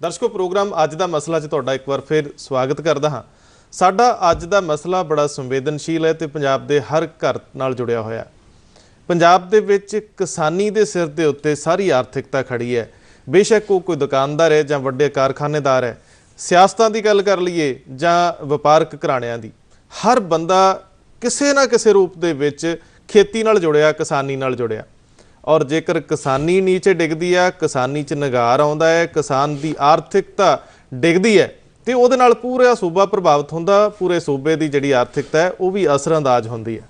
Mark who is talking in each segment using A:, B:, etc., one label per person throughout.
A: दर्शकों प्रोग्राम अज का मसला च तुहाडा एक बार फिर स्वागत करदा हाँ। साडा अज का मसला बड़ा संवेदनशील है तो पंजाब के हर घर नाल जुड़िया होया। पंजाब दे विच किसानी दे सिर दे उत्ते सारी आर्थिकता खड़ी है। बेशक वो कोई दुकानदार है जां वड्डे कारखानेदार है, सियासतां दी गल कर लीए जां वपारक घराणियां दी, हर बंदा किसी ना किसी रूप दे विच खेती नाल जुड़िया, किसानी नाल जुड़िया। और जेकर किसानी नीचे डिगदी है, किसानी च निगार आउंदा है, किसान की आर्थिकता डिगदी है तो उहदे नाल पूरा सूबा प्रभावित होंदा, पूरे सूबे की जिहड़ी आर्थिकता है वह भी असरअंदाज होंदी है।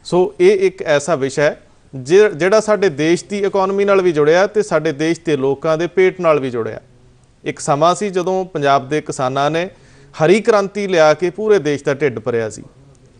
A: सो ये एक ऐसा विषय है जिहड़ा साडे देश की इकोनॉमी नाल भी जुड़िया तो साडे देश के लोगों के पेट नाल भी जुड़िया। एक समा सी जदों पंजाब के किसानां ने हरी क्रांति लिया के पूरे देश का ढिड भरिया सी।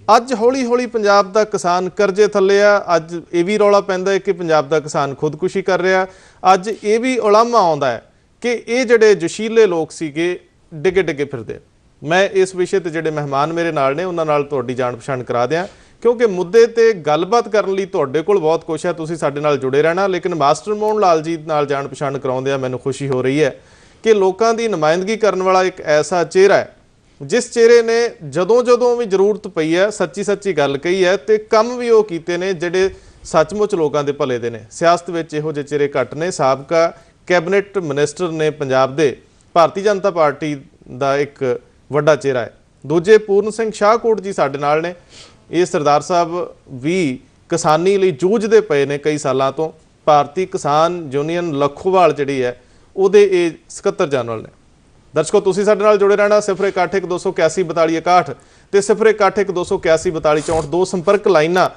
A: अज हौली हौली पंजाब का किसान करजे थले आ। अज ये भी रौला पैंदा है कि पंजाब का किसान खुदकुशी कर रहा। अज ये भी उलामा आउंदा है कि ये जिहड़े जोशीले लोग सीगे डिगे डिगे फिरदे। मैं इस विषय ते जिहड़े मेहमान मेरे नाल ने उन्हां नाल तुहाडी जाण पछाण करा दियां, क्योंकि मुद्दे ते गलबात करन लई तुहाडे कोल बहुत कुछ है, तुसीं साडे नाल जुड़े रहना। लेकिन मास्टर मोहन लाल जी नाल जाण पछाण कराउंदिआं मैनूं खुशी हो रही है कि लोकां दी नुमाइंदगी करन वाला एक ऐसा चेहरा है जिस चेहरे ने जदों जदों भी जरूरत पई है सच्ची सच्ची गल कही है तो काम भी वो कीते ने जिहड़े सचमुच लोगों के भले दे ने। सियासत विच इहो जिहे चेहरे घट ने। साबका कैबिनेट मिनिस्टर ने पंजाब दे, भारतीय जनता पार्टी का एक वड्डा चेहरा है। दूजे पूर्ण सिंह शाहकोट जी साडे नाल ने। ये सरदार साहब भी किसानी लई जूझदे पए ने कई सालों तो। भारतीय किसान यूनीयन लखोवाल जिहड़ी है उहदे ये सकत्तर जनरल ने। दर्शकों तुसीं साडे नाल जुड़े रहना। 0181284261 ते 0181284264 दो संपर्क लाइनां।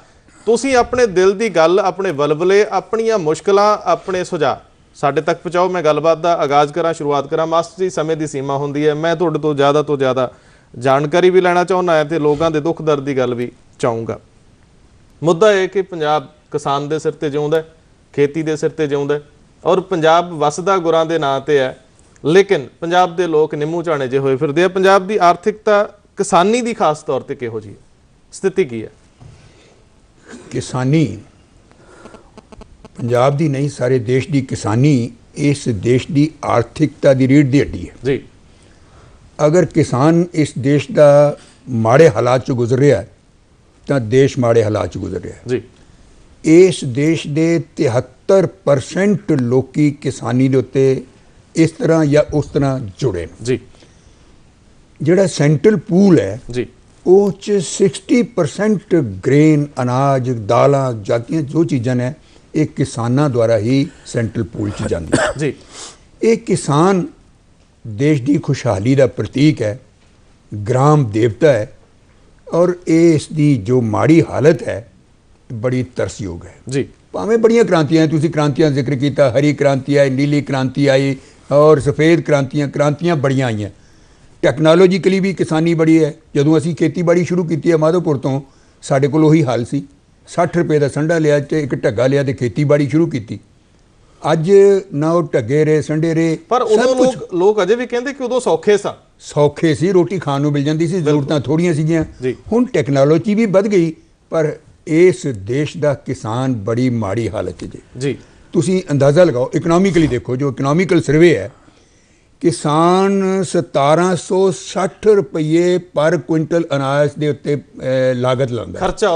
A: तुसीं अपने दिल की गल, अपने वलवले, अपनियां मुश्किलां, अपने सुझाव साडे तक पहुँचाओ। मैं गलबात का आगाज़ करा, शुरुआत करा। मास्टर जी समय की सीमा होंदी है, मैं तुहाडे तो ज़्यादा जानकारी भी लेना चाहुंदा है तो लोगों के दुख दर्द की गल भी चाहूँगा। मुद्दा है कि पंजाब किसान के सिर ते जिउंदा है, खेती के सिर ते जिउंदा है और पंजाब वसदा गुरां दे नां ते है। लेकिन पंजाब के लोग निम्मू झाणे जे होए फिरदे आ। पंजाब की आर्थिकता किसानी की खास तौर पर किहो जी स्थिति की है?
B: किसानी पंजाब की नहीं, सारे देश की किसानी इस देश की आर्थिकता की रीढ़ की हड्डी है
A: जी।
B: अगर किसान इस देश का माड़े हालात चो गुजर रहा है तो देश माड़े हालात चो गुजर रहा है
A: जी।
B: इस देश के 73% लोग किसानी के उत्ते इस तरह या उस तरह जुड़े
A: जी।
B: जिहड़ा सेंट्रल पूल है
A: जी
B: वो 60% ग्रेन, अनाज, दालां, जातियां जो चीज़ां ने ये किसानां द्वारा ही सेंट्रल पूल च जांदी
A: जी।
B: ये किसान देश की खुशहाली का प्रतीक है, ग्राम देवता है और इसकी जो माड़ी हालत है बड़ी तरसयोग है
A: जी।
B: भावें बड़ियां क्रांतियां हैं, तुसीं क्रांतियां जिक्र किया, हरी क्रांति आई, नीली क्रांति आई और सफ़ेद क्रांतियां बड़ियां आईयां। टैक्नोलॉजिकली भी किसानी बड़ी है। जदों असीं खेतीबाड़ी शुरू की है माधोपुर तो साडे कोल उही हाल सी, 60 रुपए का संडा लिया तो एक ढग्गा लिया तो खेतीबाड़ी शुरू की। अज ना वो ढग्गे रहे, संडे रहे,
A: पर उदों लोग अजे भी कहते कि उदों सौखे सा,
B: सौखे सी, रोटी खाण नूं मिल जाती सी, जरूरतां थोड़ियां सीगियां।
A: जी।
B: हुण टैक्नोलॉजी भी वध गई पर इस देश का किसान बड़ी माड़ी हालत जी।
A: जी।
B: तुसीं अंदाज़ा लगाओ, इकनॉमिकली देखो, जो इकनॉमिकल सर्वे है, किसान 1760 रुपये पर क्विंटल अनाज के उत्ते लागत लाता, खर्चा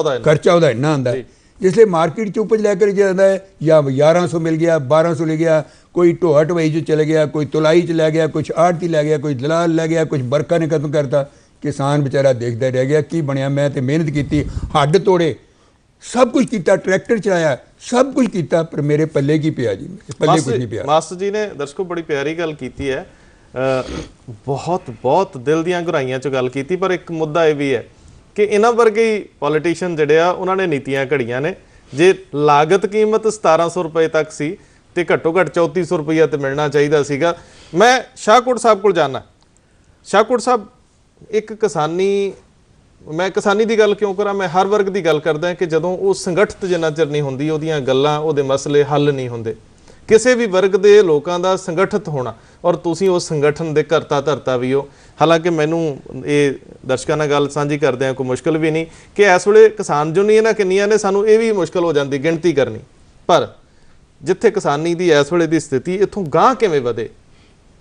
B: उहदा इन्ना आंदा है। जिसले मार्केट च उपज लैकर जाता है या 1100 मिल गया, 1200 ले गया, कोई ढोआ ढवाई च चले गया, कोई तुलाई च लै गया, कुछ आड़ती लै गया, कोई दलाल लै गया, कुछ बरखा ने खत्म करता। किसान बेचारा देखता रह गया की बनया। मैं तो मेहनत की, हड्ड तोड़े, सब कुछ किया, ट्रैक्टर चलाया, सब कुछ किया, पर मेरे पल्ले की पिया जी, पल्ले कुछ नहीं पिया।
A: मास्टर जी ने दर्शकों बड़ी प्यारी गल की है, बहुत दिल दियां गहराइयां चो गल की। पर एक मुद्दा यह भी है कि इन्हां वर्गे ही पॉलिटिशियन जिहड़े आ उन्होंने नीतियां घड़ियां ने। जे लागत कीमत 1700 रुपए तक सी तो घट्टो घट्ट 3400 रुपया तो मिलना चाहिए सीगा। मैं शाहकोट साहब को जाना। शाहकोट साहब, एक किसानी, मैं किसानी की गल क्यों करा, मैं हर वर्ग की गल करदा कि जदों वो संगठित जिन्ना चिर नहीं होंदी उहदियां गल्लां, उहदे मसले हल नहीं होंदे। किसी भी वर्ग के लोगों का संगठित होना, और तुसीं उस संगठन के करता धरता भी हो। हालांकि मैनू ये दर्शकों नाल गल सांझी करदे कोई मुश्किल भी नहीं कि इस वेले किसान यूनियनां किन्नियां ने, सानू ये भी मुश्किल हो जाती गिणती करनी। पर जिथे किसानी की इस वेले की स्थिति, इत्थों गांह किवें वधे,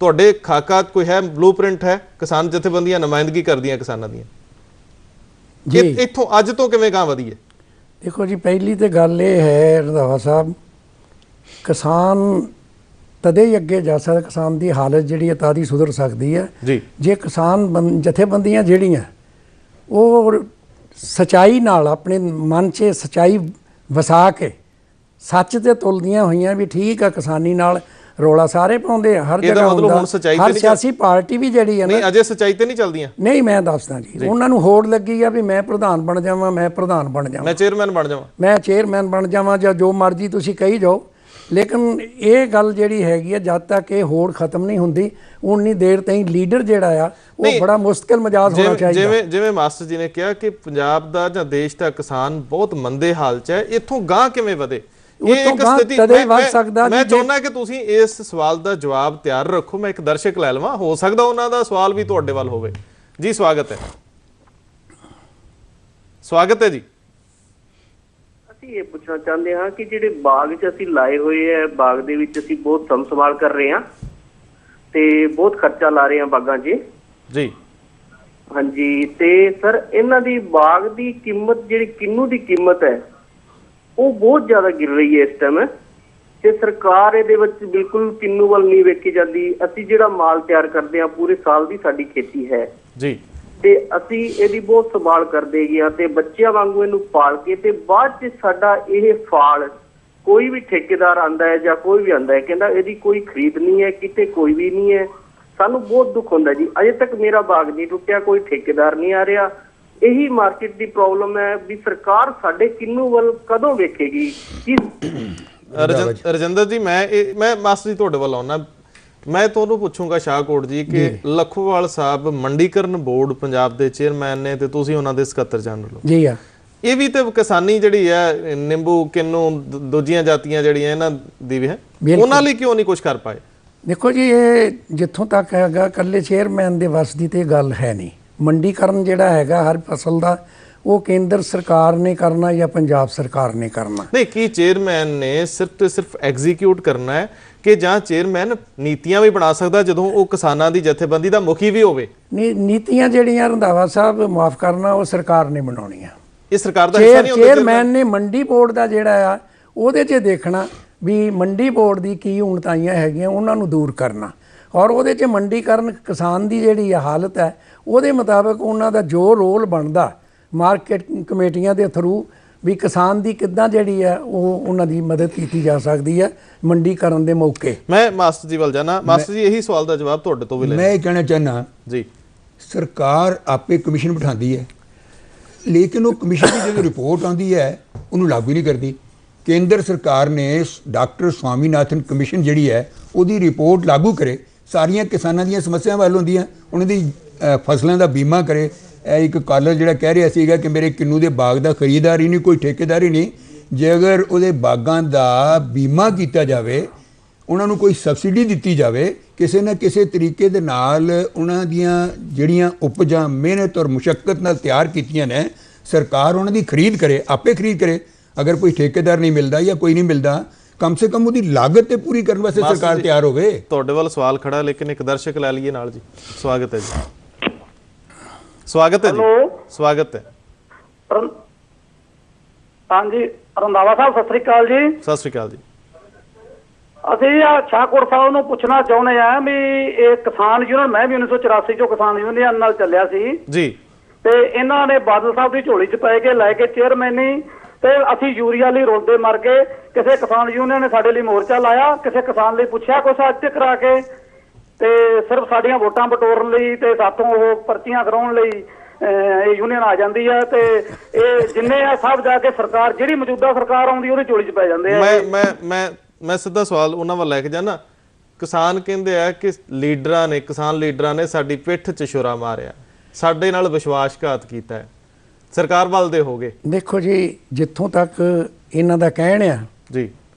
A: ਤੁਹਾਡੇ ਖਾਕਾ ਕੋਈ ਹੈ, ਬਲੂਪ੍ਰਿੰਟ ਹੈ, ਕਿਸਾਨ ਜਥੇਬੰਦੀਆਂ ਨੁਮਾਇੰਦਗੀ ਕਰਦੀਆਂ ਕਿਸਾਨਾਂ ਦੀਆਂ
C: ਜੀ।
A: ਇੱਥੋਂ ਅੱਜ ਤੋਂ ਕਿਵੇਂ ਗਾਂ ਵਧੀਏ?
C: ਦੇਖੋ ਜੀ, ਪਹਿਲੀ ਤੇ ਗੱਲ ਇਹ ਹੈ ਰੰਧਾਵਾ ਸਾਹਿਬ, ਕਿਸਾਨ ਤਦੇ ਹੀ ਅੱਗੇ ਜਾ ਸਕਦਾ, ਕਿਸਾਨ ਦੀ ਹਾਲਤ ਜਿਹੜੀ ਹੈ ਤਾਂ ਦੀ ਸੁਧਰ ਸਕਦੀ ਹੈ
A: ਜੀ
C: ਜੇ ਕਿਸਾਨ ਜਥੇਬੰਦੀਆਂ ਜਿਹੜੀਆਂ ਉਹ ਸਚਾਈ ਨਾਲ ਆਪਣੇ ਮਨ 'ਚ ਸਚਾਈ ਵਸਾ ਕੇ ਸੱਚ ਤੇ ਤੁਲਦੀਆਂ ਹੋਈਆਂ ਵੀ ਠੀਕ ਆ, ਕਿਸਾਨੀ ਨਾਲ ਰੌਲਾ ਸਾਰੇ ਪਾਉਂਦੇ ਆ, ਹਰ ਜਗ੍ਹਾ ਹੁੰਦਾ, ਹਰ ਸਿਆਸੀ ਪਾਰਟੀ ਵੀ ਜਿਹੜੀ ਹੈ ਨਾ,
A: ਨਹੀਂ ਅਜੇ ਸਚਾਈ ਤੇ ਨਹੀਂ ਚੱਲਦੀਆਂ।
C: ਨਹੀਂ ਮੈਂ ਦੱਸਦਾ ਜੀ, ਉਹਨਾਂ ਨੂੰ ਹੋੜ ਲੱਗੀ ਆ ਵੀ ਮੈਂ ਪ੍ਰਧਾਨ ਬਣ ਜਾਵਾਂ, ਮੈਂ ਪ੍ਰਧਾਨ ਬਣ ਜਾਵਾਂ,
A: ਮੈਂ ਚੇਅਰਮੈਨ ਬਣ ਜਾਵਾਂ,
C: ਮੈਂ ਚੇਅਰਮੈਨ ਬਣ ਜਾਵਾਂ, ਜਾਂ ਜੋ ਮਰਜ਼ੀ ਤੁਸੀਂ ਕਹੀ ਜਾਓ। ਲੇਕਿਨ ਇਹ ਗੱਲ ਜਿਹੜੀ ਹੈਗੀ ਆ, ਜਦ ਤੱਕ ਇਹ ਹੋੜ ਖਤਮ ਨਹੀਂ ਹੁੰਦੀ ਉਨੀ ਦੇਰ ਤਾਈਂ ਲੀਡਰ ਜਿਹੜਾ ਆ ਉਹ ਬੜਾ ਮੁਸ਼ਕਿਲ ਮਿਜਾਜ਼ ਹੋਣਾ ਚਾਹੀਦਾ।
A: ਜਿਵੇਂ ਮਾਸਟਰ ਜੀ ਨੇ ਕਿਹਾ ਕਿ ਪੰਜਾਬ ਦਾ ਜਾਂ ਦੇਸ਼ ਦਾ ਕਿਸਾਨ ਬਹੁਤ ਮੰਦੇ ਹਾਲ 'ਚ ਹੈ, ਇੱਥੋਂ ਗਾਂ ਕਿਵੇਂ ਵਧੇ? ਇਹ ਇੱਕ ਸਥਿਤੀ ਮੈਂ ਚਾਹੁੰਦਾ ਕਿ ਤੁਸੀਂ ਇਸ ਸਵਾਲ ਦਾ ਜਵਾਬ ਤਿਆਰ ਰੱਖੋ। ਮੈਂ ਇੱਕ ਦਰਸ਼ਕ ਲੈ ਲਵਾਂ, ਹੋ ਸਕਦਾ ਉਹਨਾਂ ਦਾ ਸਵਾਲ ਵੀ ਤੁਹਾਡੇ ਵੱਲ ਹੋਵੇ। ਜੀ ਸਵਾਗਤ ਹੈ, ਸਵਾਗਤ ਹੈ ਜੀ।
D: ਅਸੀਂ ਇਹ ਪੁੱਛਣਾ ਚਾਹੁੰਦੇ ਹਾਂ ਕਿ ਜਿਹੜੇ ਬਾਗ 'ਚ ਅਸੀਂ ਲਾਏ ਹੋਏ ਹੈ, ਬਾਗ ਦੇ ਵਿੱਚ ਅਸੀਂ ਬਹੁਤ ਸੰਭਾਲ ਕਰ ਰਹੇ ਹਾਂ ਤੇ ਬਹੁਤ ਖਰਚਾ ਲਾ ਰਹੇ ਹਾਂ ਬਾਗਾਂ 'ਚ
A: ਜੀ।
D: ਹਾਂਜੀ, ਤੇ ਸਰ ਇਹਨਾਂ ਦੀ ਬਾਗ ਦੀ ਕੀਮਤ, ਜਿਹੜੀ ਕਿੰਨੂ ਦੀ ਕੀਮਤ ਹੈ, ਉਹ ਬਹੁਤ ਜ਼ਿਆਦਾ ਗਿਰ ਰਹੀ ਹੈ ਇਸ ਟਾਈਮ, ਤੇ ਸਰਕਾਰ ਇਹਦੇ ਵਿੱਚ ਬਿਲਕੁਲ ਕਿੰਨੂ ਵੱਲ ਨਹੀਂ ਵੇਖੀ ਜਾਂਦੀ। ਅਸੀਂ ਜਿਹੜਾ ਮਾਲ ਤਿਆਰ ਕਰਦੇ ਹਾਂ, ਪੂਰੇ ਸਾਲ ਦੀ ਸਾਡੀ ਖੇਤੀ ਹੈ
A: ਜੀ,
D: ਤੇ ਅਸੀਂ ਇਹਦੀ ਬਹੁਤ ਸੰਭਾਲ ਕਰਦੇ ਗਿਆ ਤੇ ਬੱਚਿਆਂ ਵਾਂਗੂ ਇਹਨੂੰ ਪਾਲ ਕੇ, ਤੇ ਬਾਅਦ 'ਚ ਸਾਡਾ ਇਹ ਫਲ ਕੋਈ ਵੀ ਠੇਕੇਦਾਰ ਆਂਦਾ ਹੈ ਜਾਂ ਕੋਈ ਵੀ ਆਂਦਾ ਹੈ, ਕਹਿੰਦਾ ਇਹਦੀ ਕੋਈ ਖਰੀਦ ਨਹੀਂ ਹੈ, ਕਿਤੇ ਕੋਈ ਵੀ ਨਹੀਂ ਹੈ। ਸਾਨੂੰ ਬਹੁਤ ਦੁੱਖ ਹੁੰਦਾ ਜੀ। ਅਜੇ ਤੱਕ ਮੇਰਾ ਬਾਗ ਨਹੀਂ ਟੁੱਟਿਆ, ਕੋਈ ਠੇਕੇਦਾਰ ਨਹੀਂ ਆ ਰਿਹਾ। ਇਹੀ ਮਾਰਕੀਟ ਦੀ ਪ੍ਰੋਬਲਮ ਹੈ ਵੀ ਸਰਕਾਰ ਸਾਡੇ ਕਿੰਨੂ ਵੱਲ ਕਦੋਂ ਵੇਖੇਗੀ?
A: ਰਜਿੰਦਰ ਜੀ, ਮੈਂ ਮਾਸਟਰ ਜੀ ਤੁਹਾਡੇ ਵੱਲ ਆਉਣਾ। ਮੈਂ ਤੁਹਾਨੂੰ ਪੁੱਛੂੰਗਾ ਸ਼ਾਹਕੋਟ ਜੀ ਕਿ ਲਖੋਵਾਲ ਸਾਹਿਬ ਮੰਡੀਕਰਨ ਬੋਰਡ ਪੰਜਾਬ ਦੇ ਚੇਅਰਮੈਨ ਨੇ ਤੇ ਤੁਸੀਂ ਉਹਨਾਂ ਦੇ ਸਕੱਤਰ ਜਨਰਲ ਹੋ
C: ਜੀ। ਆ
A: ਇਹ ਵੀ ਤੇ ਕਿਸਾਨੀ ਜਿਹੜੀ ਹੈ, ਨਿੰਬੂ ਕਿੰਨੂ ਦੂਜੀਆਂ ਜਾਤੀਆਂ ਜਿਹੜੀਆਂ ਇਹਨਾਂ ਦੀ ਵੀ ਹੈ, ਉਹਨਾਂ ਲਈ ਕਿਉਂ ਨਹੀਂ ਕੁਝ ਕਰ ਪਾਏ?
C: ਦੇਖੋ ਜੀ, ਇਹ ਜਿੱਥੋਂ ਤੱਕ ਹੈਗਾ ਇਕੱਲੇ ਚੇਅਰਮੈਨ ਦੇ ਵੱਸ ਦੀ ਤੇ ਗੱਲ ਹੈ ਨਹੀਂ। ਮੰਡੀਕਰਨ ਜਿਹੜਾ ਹੈਗਾ ਹਰ ਫਸਲ ਦਾ, ਉਹ ਕੇਂਦਰ ਸਰਕਾਰ ਨੇ ਕਰਨਾ ਜਾਂ ਪੰਜਾਬ ਸਰਕਾਰ ਨੇ ਕਰਨਾ?
A: ਨਹੀਂ, ਕੀ ਚੇਅਰਮੈਨ ਨੇ ਸਿਰਫ ਤੇ ਸਿਰਫ ਐਗਜ਼ੀਕਿਊਟ ਕਰਨਾ ਹੈ ਕਿ ਜਾਂ ਚੇਅਰਮੈਨ ਨੀਤੀਆਂ ਵੀ ਬਣਾ ਸਕਦਾ ਜਦੋਂ ਉਹ ਕਿਸਾਨਾਂ ਦੀ ਜਥੇਬੰਦੀ ਦਾ ਮੁਖੀ ਵੀ ਹੋਵੇ?
C: ਨੀਤੀਆਂ ਜਿਹੜੀਆਂ ਰੰਧਾਵਾ ਸਾਹਿਬ ਮਾਫ ਕਰਨਾ, ਉਹ ਸਰਕਾਰ ਨੇ ਬਣਾਉਣੀਆਂ।
A: ਇਹ ਸਰਕਾਰ ਦਾ ਹਿੱਸਾ ਨਹੀਂ ਹੁੰਦਾ।
C: ਚੇਅਰਮੈਨ ਨੇ ਮੰਡੀ ਬੋਰਡ ਦਾ ਜਿਹੜਾ ਆ ਉਹਦੇ 'ਚ ਦੇਖਣਾ ਵੀ ਮੰਡੀ ਬੋਰਡ ਦੀ ਕੀ ਉਣਤਾਈਆਂ ਹੈਗੀਆਂ, ਉਹਨਾਂ ਨੂੰ ਦੂਰ ਕਰਨਾ, ਔਰ ਉਹਦੇ 'ਚ ਮੰਡੀਕਰਨ ਕਿਸਾਨ ਦੀ ਜਿਹੜੀ ਹਾਲਤ ਹੈ ਉਹਦੇ ਮੁਤਾਬਕ ਉਹਨਾਂ ਦਾ ਜੋ ਰੋਲ ਬਣਦਾ ਮਾਰਕੀਟ ਕਮੇਟੀਆਂ ਦੇ ਥਰੂ, ਵੀ ਕਿਸਾਨ ਦੀ ਕਿੱਦਾਂ ਜਿਹੜੀ ਹੈ ਉਹ ਉਹਨਾਂ ਦੀ ਮਦਦ ਕੀਤੀ ਜਾ ਸਕਦੀ ਹੈ ਮੰਡੀਕਰਨ ਦੇ ਮੌਕੇ।
A: ਮੈਂ ਮਾਸਟਰ ਜੀ ਵੱਲ ਜਾਣਾ। ਮਾਸਟਰ ਜੀ, ਇਹੀ ਸਵਾਲ ਦਾ ਜਵਾਬ ਤੁਹਾਡੇ ਤੋਂ ਵੀ ਲੈਣਾ।
B: ਮੈਂ ਇਹ ਕਹਿਣਾ ਚਾਹੁੰਦਾ
A: ਜੀ,
B: ਸਰਕਾਰ ਆਪੇ ਕਮਿਸ਼ਨ ਬਿਠਾਉਂਦੀ ਹੈ, ਲੇਕਿਨ ਉਹ ਕਮਿਸ਼ਨ ਦੀ ਜਦੋਂ ਰਿਪੋਰਟ ਆਉਂਦੀ ਹੈ ਉਹਨੂੰ ਲਾਗੂ ਨਹੀਂ ਕਰਦੀ। ਕੇਂਦਰ ਸਰਕਾਰ ਨੇ ਡਾਕਟਰ ਸਵਾਮੀਨਾਥਨ ਕਮਿਸ਼ਨ ਜਿਹੜੀ ਹੈ ਉਹਦੀ ਰਿਪੋਰਟ ਲਾਗੂ ਕਰੇ, ਸਾਰੀਆਂ ਕਿਸਾਨਾਂ ਦੀਆਂ ਸਮੱਸਿਆਵਾਂ ਹੱਲ ਹੁੰਦੀਆਂ, ਉਹਨਾਂ ਦੀ ਫਸਲਾਂ ਦਾ ਬੀਮਾ ਕਰੇ। ਇਹ ਇੱਕ ਕਾਲਰ ਜਿਹੜਾ ਕਹਿ ਰਿਹਾ ਸੀਗਾ ਕਿ ਮੇਰੇ ਕਿੰਨੂ ਦੇ ਬਾਗ ਦਾ ਖਰੀਦਦਾਰ ਹੀ ਨਹੀਂ, ਕੋਈ ਠੇਕੇਦਾਰ ਹੀ ਨਹੀਂ, ਜੇ ਅਗਰ ਉਹਦੇ ਬਾਗਾਂ ਦਾ ਬੀਮਾ ਕੀਤਾ ਜਾਵੇ, ਉਹਨਾਂ ਨੂੰ ਕੋਈ ਸਬਸਿਡੀ ਦਿੱਤੀ ਜਾਵੇ, ਕਿਸੇ ਨਾ ਕਿਸੇ ਤਰੀਕੇ ਦੇ ਨਾਲ ਉਹਨਾਂ ਦੀਆਂ ਜਿਹੜੀਆਂ ਉਪਜਾਂ ਮਿਹਨਤ ਔਰ ਮੁਸ਼ੱਕਤ ਨਾਲ ਤਿਆਰ ਕੀਤੀਆਂ ਨੇ, ਸਰਕਾਰ ਉਹਨਾਂ ਦੀ ਖਰੀਦ ਕਰੇ, ਆਪੇ ਖਰੀਦ ਕਰੇ। ਅਗਰ ਕੋਈ ਠੇਕੇਦਾਰ ਨਹੀਂ ਮਿਲਦਾ ਜਾਂ ਕੋਈ ਨਹੀਂ ਮਿਲਦਾ, ਕਮ ਸੇ ਕਮ ਉਹਦੀ ਲਾਗਤ ਤੇ ਪੂਰੀ ਕਰਨ ਵਾਸਤੇ ਸਰਕਾਰ ਤਿਆਰ ਹੋਵੇ।
A: ਤੁਹਾਡੇ ਵੱਲ ਸਵਾਲ ਖੜਾ, ਲੇਕਿਨ ਇੱਕ ਦਰਸ਼ਕ ਲੈ ਲਈਏ ਨਾਲ ਜੀ। ਸਵਾਗਤ ਹੈ ਜੀ। ਸਵਾਗਤ ਹੈ ਜੀ। ਸਵਾਗਤ ਹੈ।
E: ਹਾਂਜੀ, ਰੰਧਾਵਾ ਸਾਹਿਬ ਸਤਿ ਸ੍ਰੀ ਅਕਾਲ ਜੀ।
A: ਸਤਿ ਸ੍ਰੀ ਅਕਾਲ ਜੀ।
E: ਅਸੀਂ ਸ਼ਾਹਕੋਟ ਸਾਹਿਬ ਨੂੰ ਪੁੱਛਣਾ ਚਾਹੁੰਦੇ ਆ ਵੀ ਇਹ ਕਿਸਾਨ ਯੂਨੀਅਨ, ਮੈਂ ਵੀ 1984 ਚੋਂ ਕਿਸਾਨ ਯੂਨੀਅਨ ਨਾਲ ਚੱਲਿਆ ਸੀ
A: ਜੀ,
E: ਤੇ ਇਹਨਾਂ ਨੇ ਬਾਦਲ ਸਾਹਿਬ ਦੀ ਝੋਲੀ 'ਚ ਪੈ ਕੇ ਲੈ ਕੇ ਚੇਅਰਮੈਨੀ, ਤੇ ਅਸੀਂ ਯੂਰੀਆ ਲਈ ਰੋਲਦੇ ਮਰ ਗਏ। ਕਿਸੇ ਕਿਸਾਨ ਯੂਨੀਅਨ ਨੇ ਸਾਡੇ ਲਈ ਮੋਰਚਾ ਲਾਇਆ, ਕਿਸੇ ਕਿਸਾਨ ਲਈ ਪੁੱਛਿਆ ਕੁਛ ਅੱਜ ਕਰਾ ਕੇ, ਤੇ ਸਿਰਫ ਸਾਡੀਆਂ ਵੋਟਾਂ ਬਟੋਰਨ ਲਈ ਤੇ ਸਾਥੋਂ ਉਹ ਪਰਚੀਆਂ ਕਰਾਉਣ ਲਈ ਇਹ ਯੂਨੀਅਨ ਆ ਜਾਂਦੀ ਹੈ। ਤੇ ਇਹ ਜਿੰਨੇ ਆ ਸਭ ਜਾ ਕੇ ਸਰਕਾਰ, ਜਿਹੜੀ ਮੌਜੂਦਾ ਸਰਕਾਰ ਆਉਂਦੀ ਉਹਦੀ ਝੋਲੀ 'ਚ ਪੈ ਜਾਂਦੇ ਆ।
A: ਮੈਂ ਸਿੱਧਾ ਸਵਾਲ ਉਹਨਾਂ ਵੱਲ ਲੈ ਕੇ ਜਾਣਾ। ਕਿਸਾਨ ਕਹਿੰਦੇ ਆ ਕਿ ਲੀਡਰਾਂ ਨੇ, ਕਿਸਾਨ ਲੀਡਰਾਂ ਨੇ ਸਾਡੀ ਪਿੱਠ 'ਚ ਛੁਰਾ ਮਾਰਿਆ, ਸਾਡੇ ਨਾਲ ਵਿਸ਼ਵਾਸਘਾਤ ਕੀਤਾ ਹੈ, ਸਰਕਾਰ ਵੱਲ ਦੇ ਹੋ ਗਏ।
C: ਦੇਖੋ ਜੀ, ਜਿੱਥੋਂ ਤੱਕ ਇਹਨਾਂ ਦਾ ਕਹਿਣ ਆ
A: ਜੀ,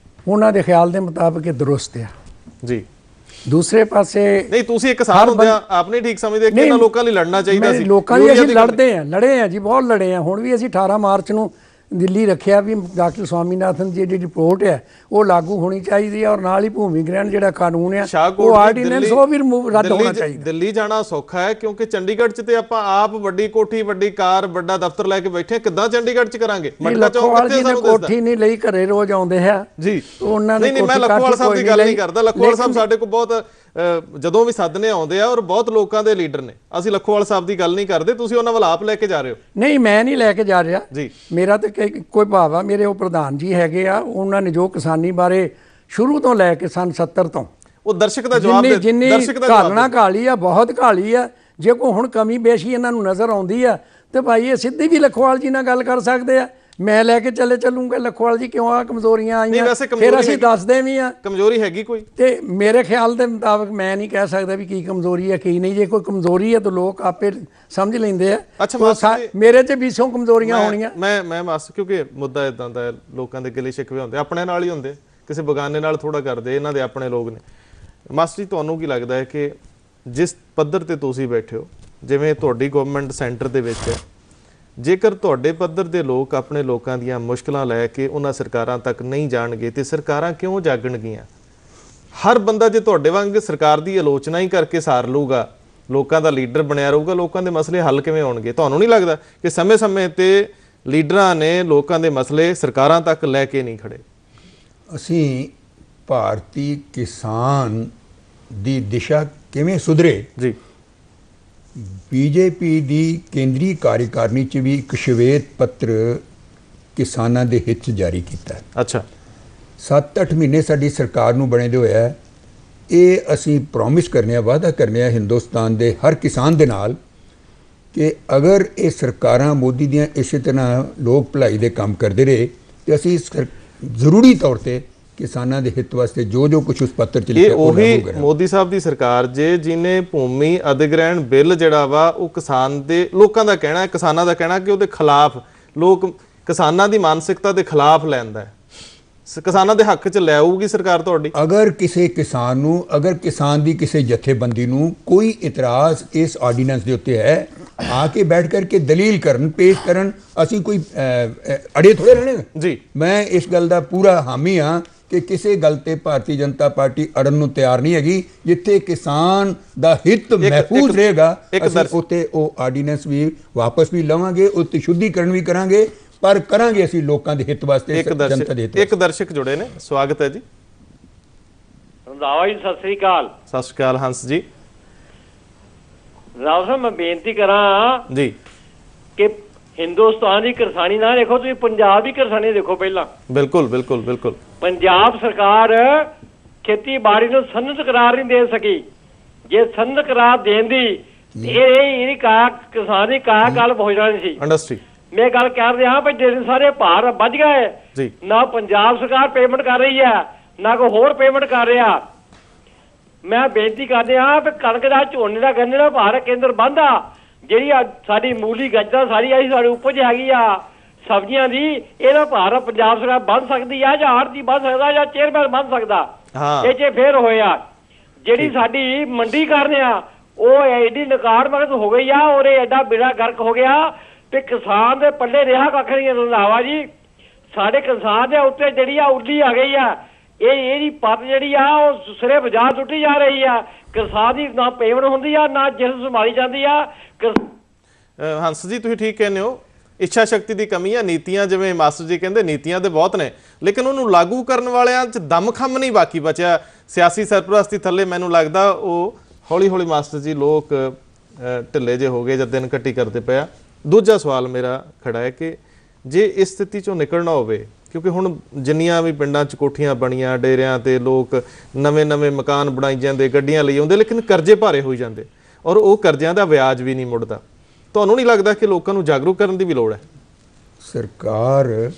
C: ਉਹਨਾਂ ਦੇ ਖਿਆਲ ਦੇ ਮੁਤਾਬਕ ਇਹ ਦਰੁਸਤ ਆ
A: ਜੀ।
C: ਦੂਸਰੇ ਪਾਸੇ
A: ਨਹੀਂ, ਤੁਸੀਂ ਇੱਕ ਕਿਸਾਨ ਹੁੰਦੇ ਆ, ਆਪ ਨਹੀਂ ਠੀਕ ਸਮਝਦੇ ਕਿ ਇਹਨਾਂ ਲੋਕਾਂ ਲਈ ਲੜਨਾ ਚਾਹੀਦਾ ਸੀ?
C: ਲੋਕਾਂ ਲਈ ਅਸੀਂ ਲੜੇ ਆ ਜੀ, ਬਹੁਤ ਲੜੇ ਆ। ਹੁਣ ਵੀ ਅਸੀਂ 18 ਮਾਰਚ ਨੂੰ ਦਿੱਲੀ ਰੱਖਿਆ ਵੀ ਡਾਕਟਰ ਸਵਾਮੀਨਾਥਨ ਦੀ ਜਿਹੜੀ ਰਿਪੋਰਟ ਹੈ ਉਹ ਲਾਗੂ ਹੋਣੀ ਚਾਹੀਦੀ ਹੈ, ਔਰ ਨਾਲ ਹੀ ਭੂਮੀ ਗ੍ਰਹਿਣ ਜਿਹੜਾ ਕਾਨੂੰਨ ਹੈ ਉਹ ਆਰਡੀਨੈਂਸ ਉਹ ਵੀ ਰੱਦ ਹੋਣਾ ਚਾਹੀਦਾ।
A: ਦਿੱਲੀ ਜਾਣਾ ਸੌਖਾ ਹੈ ਕਿਉਂਕਿ ਚੰਡੀਗੜ੍ਹ 'ਚ ਤੇ ਆਪਾਂ ਆਪ ਵੱਡੀ ਕੋਠੀ, ਵੱਡੀ ਕਾਰ, ਵੱਡਾ ਦਫ਼ਤਰ ਲੈ ਕੇ ਬੈਠੇ, ਕਿੱਦਾਂ ਚੰਡੀਗੜ੍ਹ 'ਚ ਕਰਾਂਗੇ? ਮਟਕਾ ਚੌਂਕ ਕਿੱਥੇ ਸਾਨੂੰ ਦੱਸਦਾ?
C: ਕੋਠੀ ਨਹੀਂ ਲਈ, ਘਰੇ ਰੋਜ਼ ਆਉਂਦੇ ਆ
A: ਜੀ।
C: ਉਹਨਾਂ ਨੇ
A: ਨਹੀਂ, ਮੈਂ ਲੱਖੋਵਾਲ ਸਾਹਿਬ ਦੀ ਗੱਲ ਨਹੀਂ ਕਰਦਾ। ਲੱਖੋਵਾਲ ਸਾਹਿਬ ਸਾਡੇ ਕੋਲ ਬਹੁਤ ਜਦੋਂ ਵੀ ਸੱਦਨੇ ਆਉਂਦੇ ਆ ਔਰ ਬਹੁਤ ਲੋਕਾਂ ਦੇ ਲੀਡਰ ਨੇ। ਅਸੀਂ ਲੱਖੋਵਾਲ ਸਾਹਿਬ ਦੀ ਗੱਲ ਨਹੀਂ ਕਰਦੇ, ਤੁਸੀਂ ਉਹਨਾਂ ਵੱਲ ਆਪ ਲੈ ਕੇ ਜਾ ਰਹੇ ਹੋ।
C: ਨਹੀਂ, ਮੈਂ ਨਹੀਂ ਲੈ ਕੇ ਜਾ ਰਿਹਾ
A: ਜੀ।
C: ਮੇਰਾ ਤਾਂ ਕੋਈ ਭਾਵ ਆ, ਮੇਰੇ ਉਹ ਪ੍ਰਧਾਨ ਜੀ ਹੈਗੇ ਆ, ਉਹਨਾਂ ਨੇ ਜੋ ਕਿਸਾਨੀ ਬਾਰੇ ਸ਼ੁਰੂ ਤੋਂ ਲੈ ਕੇ ਸਨ 70 ਤੋਂ
A: ਉਹ ਦਰਸ਼ਕ ਦਾ ਜਵਾਬ ਦੇ,
C: ਦਰਸ਼ਕ ਦਾ ਘਾਲਣਾ ਘਾਲੀ ਆ, ਬਹੁਤ ਘਾਲੀ ਆ। ਜੇ ਕੋਈ ਹੁਣ ਕਮੀ ਬੇਸ਼ੀ ਇਹਨਾਂ ਨੂੰ ਨਜ਼ਰ ਆਉਂਦੀ ਆ ਤੇ ਭਾਈ ਇਹ ਸਿੱਧੀ ਵੀ ਲੱਖੋਵਾਲ ਜੀ ਨਾਲ ਗੱਲ ਕਰ ਸਕਦੇ ਆ। ਮੈਂ ਲੈ ਕੇ ਚੱਲੂੰਗਾ ਲੱਖੋਵਾਲ ਜੀ ਕਿਉਂ ਆ ਕਮਜ਼ੋਰੀਆਂ ਆਈਆਂ, ਫਿਰ ਅਸੀਂ ਦੱਸਦੇ ਵੀ ਆ।
A: ਕਮਜ਼ੋਰੀ ਹੈਗੀ ਕੋਈ? ਤੇ
C: ਮੇਰੇ ਖਿਆਲ ਦੇ ਮੁਤਾਬਕ ਮੈਂ ਨਹੀਂ ਕਹਿ ਸਕਦਾ ਵੀ ਕੀ ਕਮਜ਼ੋਰੀ ਹੈ ਕੀ ਨਹੀਂ। ਜੇ ਕੋਈ ਕਮਜ਼ੋਰੀ ਹੈ ਤਾਂ ਲੋਕ ਆਪੇ ਸਮਝ ਲੈਂਦੇ ਆ।
A: ਅੱਛਾ,
C: ਮੇਰੇ 'ਚ ਵੀ ਸੌ ਕਮਜ਼ੋਰੀਆਂ ਹੋਣੀਆਂ।
A: ਮੈਂ ਮਾਸਟਰ, ਕਿਉਂਕਿ ਮੁੱਦਾ ਇਦਾਂ ਦਾ ਲੋਕਾਂ ਦੇ ਗਿਲੇ ਸ਼ਿਕਵੇ ਹੁੰਦੇ, ਆਪਣੇ ਨਾਲ ਹੀ ਹੁੰਦੇ, ਕਿਸੇ ਬਗਾਨੇ ਨਾਲ ਥੋੜਾ ਕਰਦੇ, ਇਹਨਾਂ ਦੇ ਆਪਣੇ ਲੋਕ ਨੇ। ਮਾਸਟਰ ਜੀ, ਤੁਹਾਨੂੰ ਕੀ ਲੱਗਦਾ ਹੈ ਕਿ ਜਿਸ ਪੱਧਰ ਤੇ ਤੁਸੀਂ ਬੈਠੇ ਹੋ, ਜਿਵੇਂ ਤੁਹਾਡੀ ਗਵਰਨਮੈਂਟ ਸੈਂਟਰ ਦੇ ਵਿੱਚ ਹੈ, ਜੇਕਰ ਤੁਹਾਡੇ ਪੱਧਰ ਦੇ ਲੋਕ ਆਪਣੇ ਲੋਕਾਂ ਦੀਆਂ ਮੁਸ਼ਕਲਾਂ ਲੈ ਕੇ ਉਹਨਾਂ ਸਰਕਾਰਾਂ ਤੱਕ ਨਹੀਂ ਜਾਣਗੇ ਤੇ ਸਰਕਾਰਾਂ ਕਿਉਂ ਜਾਗਣਗੀਆਂ? ਹਰ ਬੰਦਾ ਜੇ ਤੁਹਾਡੇ ਵਾਂਗ ਸਰਕਾਰ ਦੀ ਆਲੋਚਨਾ ਹੀ ਕਰਕੇ ਸਾਰ ਲੂਗਾ, ਲੋਕਾਂ ਦਾ ਲੀਡਰ ਬਣਿਆ ਰਹੂਗਾ, ਲੋਕਾਂ ਦੇ ਮਸਲੇ ਹੱਲ ਕਿਵੇਂ ਹੋਣਗੇ? ਤੁਹਾਨੂੰ ਨਹੀਂ ਲੱਗਦਾ ਕਿ ਸਮੇਂ-ਸਮੇਂ ਤੇ ਲੀਡਰਾਂ ਨੇ ਲੋਕਾਂ ਦੇ ਮਸਲੇ ਸਰਕਾਰਾਂ ਤੱਕ ਲੈ ਕੇ ਨਹੀਂ ਖੜੇ?
B: ਅਸੀਂ ਭਾਰਤੀ ਕਿਸਾਨ ਦੀ ਦਿਸ਼ਾ ਕਿਵੇਂ ਸੁਧਰੇ
A: ਜੀ,
B: ਬੀਜੇਪੀ ਦੀ ਕੇਂਦਰੀ ਕਾਰਜਕਾਰਨੀ 'ਚ ਵੀ ਇੱਕ ਸ਼ਵੇਤ ਪੱਤਰ ਕਿਸਾਨਾਂ ਦੇ ਹਿੱਤ 'ਚ ਜਾਰੀ ਕੀਤਾ ਹੈ।
A: ਅੱਛਾ,
B: 7-8 ਮਹੀਨੇ ਸਾਡੀ ਸਰਕਾਰ ਨੂੰ ਬਣੇ ਦੇ ਹੋਇਆ ਹੈ। ਇਹ ਅਸੀਂ ਪ੍ਰੋਮਿਸ ਕਰਨੇ ਆ, ਵਾਅਦਾ ਕਰਨੇ ਆ ਹਿੰਦੁਸਤਾਨ ਦੇ ਹਰ ਕਿਸਾਨ ਦੇ ਨਾਲ ਕਿ ਅਗਰ ਇਹ ਸਰਕਾਰਾਂ ਮੋਦੀ ਦੀਆਂ ਇਸੇ ਤਰ੍ਹਾਂ ਲੋਕ ਭਲਾਈ ਦੇ ਕੰਮ ਕਰਦੇ ਰਹੇ ਤੇ ਅਸੀਂ ਜ਼ਰੂਰੀ ਤੌਰ ਤੇ ਕਿਸਾਨਾਂ ਦੇ ਹਿੱਤ ਵਾਸਤੇ ਜੋ ਕੁਝ ਉਸ ਪੱਤਰ 'ਚ ਲਿਖਿਆ ਉਹ ਲਾਗੂ ਕਰਾਂਗੇ।
A: ਮੋਦੀ ਸਾਹਿਬ ਦੀ ਸਰਕਾਰ ਜਿਹਨੇ ਭੂਮੀ ਅਧਿਗ੍ਰਹਿਣ ਬਿੱਲ ਜਿਹੜਾ ਵਾ ਉਹ ਕਿਸਾਨ ਦੇ ਲੋਕਾਂ ਦਾ ਕਹਿਣਾ ਹੈ, ਕਿਸਾਨਾਂ ਦਾ ਕਹਿਣਾ ਕਿ ਉਹਦੇ ਖਿਲਾਫ ਲੋਕ ਕਿਸਾਨਾਂ ਦੀ ਮਾਨਸਿਕਤਾ ਦੇ ਖਿਲਾਫ ਲੈਂਦਾ ਹੈ, ਕਿਸਾਨਾਂ ਦੇ ਹੱਕ 'ਚ ਲੈ ਆਊਗੀ ਸਰਕਾਰ ਤੁਹਾਡੀ?
B: ਅਗਰ ਕਿਸੇ ਕਿਸਾਨ ਨੂੰ, ਅਗਰ ਕਿਸਾਨ ਦੀ ਕਿਸੇ ਜਥੇਬੰਦੀ ਨੂੰ ਕੋਈ ਇਤਰਾਜ਼ ਇਸ ਆਰਡੀਨੈਂਸ ਦੇ ਉੱਤੇ ਹੈ, ਆ ਕੇ ਬੈਠ ਕਰਕੇ ਦਲੀਲ ਕਰਨ, ਪੇਸ਼ ਕਰਨ, ਅਸੀਂ ਕੋਈ ਅੜੇ ਥੋੜੇ ਰਹਿਣੇ
A: ਜੀ।
B: ਮੈਂ ਇਸ ਗੱਲ ਦਾ ਪੂਰਾ ਹਾਮੀ ਹਾਂ ਕਿ ਕਿਸੇ ਗੱਲ ਤੇ ਭਾਰਤੀ ਜਨਤਾ ਪਾਰਟੀ ਅੜਨ ਨੂੰ ਤਿਆਰ ਨਹੀਂ ਹੈਗੀ। ਜਿੱਥੇ ਕਿਸਾਨ ਦਾ ਹਿੱਤ ਮਹਿਫੂਜ਼ ਰਹੇਗਾ ਅਸੀਂ ਉੱਥੇ ਉਹ ਆਰਡੀਨੈਂਸ ਵੀ ਵਾਪਸ ਵੀ ਲਵਾਂਗੇ, ਉੱਤੇ ਸ਼ੁੱਧੀਕਰਨ ਵੀ ਕਰਾਂਗੇ, ਪਰ ਕਰਾਂਗੇ ਅਸੀਂ ਲੋਕਾਂ ਦੇ ਹਿੱਤ ਵਾਸਤੇ, ਜਨਤਾ ਦੇ ਹਿੱਤ।
A: ਇੱਕ ਦਰਸ਼ਕ ਜੁੜੇ ਨੇ, ਸਵਾਗਤ ਹੈ ਜੀ।
F: ਰੰਧਾਵਾ ਜੀ ਸਤਿ ਸ੍ਰੀ ਅਕਾਲ।
A: ਸਤਿ ਸ੍ਰੀ ਅਕਾਲ ਹੰਸ ਜੀ।
F: ਰਾव ਸਾਹਿਬ ਮੈਂ ਬੇਨਤੀ ਕਰਾਂ
A: ਜੀ
F: ਕਿ ਹਿੰਦੁਸਤਾਨ ਦੀ ਕਿਸਾਨੀ ਨਾ ਦੇਖੋ, ਤੁਸੀਂ ਪੰਜਾਬ ਦੀ ਕਿਸਾਨੀ ਦੇਖੋ ਪਹਿਲਾਂ।
A: ਬਿਲਕੁਲ ਬਿਲਕੁਲ ਬਿਲਕੁਲ।
F: ਪੰਜਾਬ ਸਰਕਾਰ ਖੇਤੀਬਾੜੀ ਨੂੰ ਸਨਅਤ ਕਰਾਰ ਨਹੀਂ ਦੇ ਸਕੀ। ਜੇ ਸਨਅਤ ਕਰਾਰ ਦੇਣ ਦੀ ਇਹਦੀ ਕਿਸਾਨ ਦੀ ਕਾਲ ਹੋ ਜਾਣੀ ਸੀ।
A: ਇੰਡਸਟਰੀ
F: ਮੈਂ ਗੱਲ ਕਰ ਰਿਹਾ ਵੀ ਜਿਹੜੇ ਸਾਰੇ ਭਾਰ ਵੱਜ ਗਏ
A: ਜੀ, ਨਾ
F: ਪੰਜਾਬ ਸਰਕਾਰ ਪੇਮੈਂਟ ਕਰ ਰਹੀ ਹੈ ਨਾ ਕੋਈ ਹੋਰ ਪੇਮੈਂਟ ਕਰ ਰਿਹਾ। ਮੈਂ ਬੇਨਤੀ ਕਰਦੇ ਹਾਂ ਵੀ ਕਣਕ ਦਾ, ਝੋਨੇ ਦਾ, ਗੰਨੇ ਦਾ ਭਾਰ ਕੇਂਦਰ ਬੰਦ ਆ। ਜਿਹੜੀ ਸਾਡੀ ਮੂਲੀ ਗਾਜਰਾਂ ਸਾਰੀ ਆਈ ਸਾਡੀ ਉਪਜ ਹੈਗੀ ਆ ਸਬਜ਼ੀਆਂ ਦੀ, ਇਹਦਾ ਭਾਰ ਪੰਜਾਬ ਸਰਕਾਰ ਬੰਦ ਸਕਦੀ ਆ, ਜਾਂ ਆੜ੍ਹਤੀ ਬੰਦ ਸਕਦਾ, ਜਾਂ ਚੇਅਰਮੈਨ ਬੰਦ ਸਕਦਾ। ਇਹ ਜੇ ਫੇਰ ਹੋਇਆ ਜਿਹੜੀ ਸਾਡੀ ਮੰਡੀ ਕਰਨੇ ਆ ਉਹ ਐਡੀ ਨਕਾਰਮਤ ਹੋ ਗਈ ਆ, ਔਰ ਐਡਾ ਬੇੜਾ ਗਰਕ ਹੋ ਗਿਆ ਤੇ ਕਿਸਾਨ ਦੇ ਪੱਲੇ ਰਿਹਾ ਕੱਖ ਨਹੀਂ। ਰੰਧਾਵਾ ਜੀ, ਸਾਡੇ ਕਿਸਾਨ ਦੇ ਉੱਤੇ ਜਿਹੜੀ ਆ ਉੱਲੀ ਆ ਗਈ ਆ। ਇਹਦੀ ਪੱਤ ਜਿਹੜੀ ਆ ਉਹ ਸਿਰੇ ਬਾਜ਼ਾਰ ਟੁੱਟੀ ਜਾ ਰਹੀ ਆ। ਕਿਸਾਨ ਦੀ ਨਾ ਪੇਮੈਂਟ ਹੁੰਦੀ ਆ, ਨਾ ਜਿਸ ਸੰਭਾਲੀ ਜਾਂਦੀ ਆ।
A: ਹੰਸ ਜੀ, ਤੁਸੀਂ ਠੀਕ ਕਹਿੰਦੇ ਹੋ, ਇੱਛਾ ਸ਼ਕਤੀ ਦੀ ਕਮੀ ਆ। ਨੀਤੀਆਂ, ਜਿਵੇਂ ਮਾਸਟਰ ਜੀ ਕਹਿੰਦੇ, ਨੀਤੀਆਂ ਤੇ ਬਹੁਤ ਨੇ, ਲੇਕਿਨ ਉਹਨੂੰ ਲਾਗੂ ਕਰਨ ਵਾਲਿਆਂ 'ਚ ਦਮਖਮ ਨਹੀਂ ਬਾਕੀ ਬਚਿਆ। ਸਿਆਸੀ ਸਰਪ੍ਰਸਤੀ ਥੱਲੇ ਮੈਨੂੰ ਲੱਗਦਾ ਉਹ ਹੌਲੀ ਹੌਲੀ ਮਾਸਟਰ ਜੀ ਲੋਕ ਢਿੱਲੇ ਜੇ ਹੋ ਗਏ ਜਦ ਦਿਨ ਕੱਟੀ ਕਰਦੇ ਪਿਆ। ਦੂਜਾ ਸਵਾਲ ਮੇਰਾ ਖੜਾ ਹੈ ਕਿ ਜੇ ਇਸ ਸਥਿਤੀ 'ਚੋਂ ਨਿਕਲਣਾ ਹੋਵੇ, ਕਿਉਂਕਿ ਹੁਣ ਜਿੰਨੀਆਂ ਵੀ ਪਿੰਡਾਂ 'ਚ ਕੋਠੀਆਂ ਬਣੀਆਂ, ਡੇਰਿਆਂ ਤੇ ਲੋਕ ਨਵੇਂ ਮਕਾਨ ਬਣਾਈ ਜਾਂਦੇ, ਗੱਡੀਆਂ ਲਈ ਆਉਂਦੇ, ਲੇਕਿਨ ਕਰਜ਼ੇ ਭਾਰੇ ਹੋਈ ਜਾਂਦੇ ਔਰ ਉਹ ਕਰਜ਼ਿਆਂ ਦਾ ਵਿਆਜ ਵੀ ਨਹੀਂ ਮੁੜਦਾ। ਤੁਹਾਨੂੰ ਨਹੀਂ ਲੱਗਦਾ ਕਿ ਲੋਕਾਂ ਨੂੰ ਜਾਗਰੂਕ ਕਰਨ ਦੀ ਵੀ ਲੋੜ ਹੈ?
B: ਸਰਕਾਰ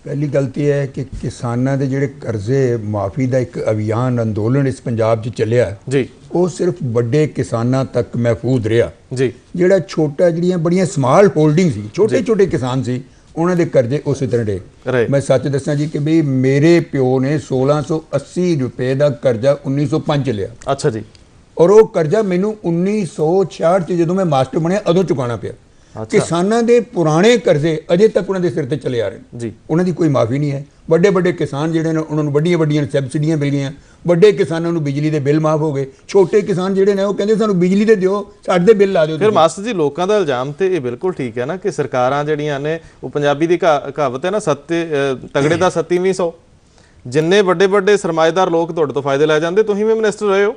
B: ਪਹਿਲੀ ਗਲਤੀ ਹੈ ਕਿ ਕਿਸਾਨਾਂ ਦੇ ਜਿਹੜੇ ਕਰਜ਼ੇ ਮਾਫੀ ਦਾ ਇੱਕ ਅਭਿਆਨ, ਅੰਦੋਲਨ ਇਸ ਪੰਜਾਬ 'ਚ ਚੱਲਿਆ
A: ਜੀ, ਉਹ
B: ਸਿਰਫ ਵੱਡੇ ਕਿਸਾਨਾਂ ਤੱਕ ਮਹਿਫੂਜ਼ ਰਿਹਾ
A: ਜੀ।
B: ਜਿਹੜਾ ਛੋਟਾ, ਜਿਹੜੀਆਂ ਬੜੀਆਂ ਸਮਾਲ ਹੋਲਡਿੰਗ ਸੀ, ਛੋਟੇ ਕਿਸਾਨ ਸੀ, ਉਹਨਾਂ ਦੇ ਕਰਜ਼ੇ ਉਸੇ ਤਰ੍ਹਾਂ ਰਹੇ। ਮੈਂ ਸੱਚ ਦੱਸਾਂ ਜੀ ਕਿ ਬਈ ਮੇਰੇ ਪਿਓ ਨੇ 1680 ਰੁਪਏ ਦਾ ਕਰਜ਼ਾ 1905 ਚ ਲਿਆ।
A: ਅੱਛਾ ਜੀ।
B: ਔਰ ਉਹ ਕਰਜ਼ਾ ਮੈਨੂੰ 1966 ਚ ਜਦੋਂ ਮੈਂ ਮਾਸਟਰ ਬਣਿਆ ਉਦੋਂ ਚੁਕਾਉਣਾ ਪਿਆ। ਕਿਸਾਨਾਂ ਦੇ ਪੁਰਾਣੇ ਕਰਜ਼ੇ ਅਜੇ ਤੱਕ ਉਹਨਾਂ ਦੇ ਸਿਰ ਤੇ ਚਲੇ ਆ ਰਹੇ ਨੇ
A: ਜੀ।
B: ਉਹਨਾਂ ਦੀ ਕੋਈ ਮਾਫੀ ਨਹੀਂ ਹੈ। ਵੱਡੇ ਵੱਡੇ ਕਿਸਾਨ ਜਿਹੜੇ ਨੇ ਉਹਨਾਂ ਨੂੰ ਵੱਡੀਆਂ ਵੱਡੀਆਂ ਸਬਸਿਡੀਆਂ ਮਿਲ ਗਈਆਂ, ਵੱਡੇ ਕਿਸਾਨਾਂ ਨੂੰ ਬਿਜਲੀ ਦੇ ਬਿੱਲ ਮਾਫ ਹੋ ਗਏ। ਛੋਟੇ ਕਿਸਾਨ ਜਿਹੜੇ ਨੇ ਉਹ ਕਹਿੰਦੇ ਸਾਨੂੰ ਬਿਜਲੀ ਦੇ ਦਿਓ, ਸਾਡੇ ਬਿੱਲ ਲਾ ਦਿਓ।
A: ਫਿਰ ਮਾਸਟਰ ਜੀ ਲੋਕਾਂ ਦਾ ਇਲਜ਼ਾਮ ਤੇ ਇਹ ਬਿਲਕੁਲ ਠੀਕ ਹੈ ਨਾ ਕਿ ਸਰਕਾਰਾਂ ਜਿਹੜੀਆਂ ਨੇ ਉਹ ਪੰਜਾਬੀ ਦੀ ਕਹਾਵਤ ਹੈ ਨਾ ਤਗੜੇ ਦਾ 3700, ਜਿੰਨੇ ਵੱਡੇ ਵੱਡੇ ਸਰਮਾਏਦਾਰ ਲੋਕ ਤੁਹਾਡੇ ਤੋਂ ਫਾਇਦੇ ਲੈ ਜਾਂਦੇ। ਤੁਸੀਂ ਵੀ ਮਿਨਿਸਟਰ ਰਹੇ ਹੋ,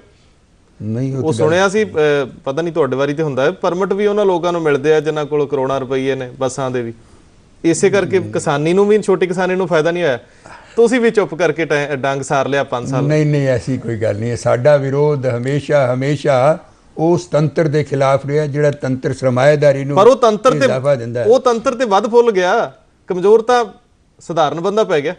B: ਨਹੀਂ
A: ਉਹ ਸੁਣਿਆ ਸੀ, ਪਤਾ ਨਹੀਂ ਤੁਹਾਡੇ ਵਾਰੀ ਤੇ ਹੁੰਦਾ ਹੈ, ਪਰਮਿਟ ਵੀ ਉਹਨਾਂ ਲੋਕਾਂ ਨੂੰ ਮਿਲਦੇ ਆ ਜਿਨ੍ਹਾਂ ਕੋਲ ਕਰੋੜਾਂ ਰੁਪਈਏ ਨੇ ਬੱਸਾਂ ਦੇ ਵੀ। ਇਸੇ ਕਰਕੇ ਕਿਸਾਨੀ ਨੂੰ ਵੀ, ਛੋਟੀ ਕਿਸਾਨੀ ਨੂੰ ਫਾਇਦਾ ਨਹੀਂ ਹੋਇਆ। ਤੁਸੀਂ ਵੀ ਚੁੱਪ ਕਰਕੇ ਡੰਗ ਸਾਰ ਲਿਆ 5 ਸਾਲ।
B: ਨਹੀਂ ਐਸੀ ਕੋਈ ਗੱਲ ਨਹੀਂ ਹੈ। ਸਾਡਾ ਵਿਰੋਧ ਹਮੇਸ਼ਾ ਉਸ ਤੰਤਰ ਦੇ ਖਿਲਾਫ ਰਿਹਾ ਜਿਹੜਾ ਤੰਤਰ ਸਰਮਾਏਦਾਰੀ ਨੂੰ
A: ਪਰ ਉਹ ਤੰਤਰ
B: ਇਜ਼ਾਫਾ ਦਿੰਦਾ ਹੈ।
A: ਉਹ ਤੰਤਰ ਤੇ ਵੱਧ ਫੁੱਲ ਗਿਆ, ਕਮਜ਼ੋਰ ਤਾਂ ਸਧਾਰਨ ਬੰਦਾ ਪੈ ਗਿਆ।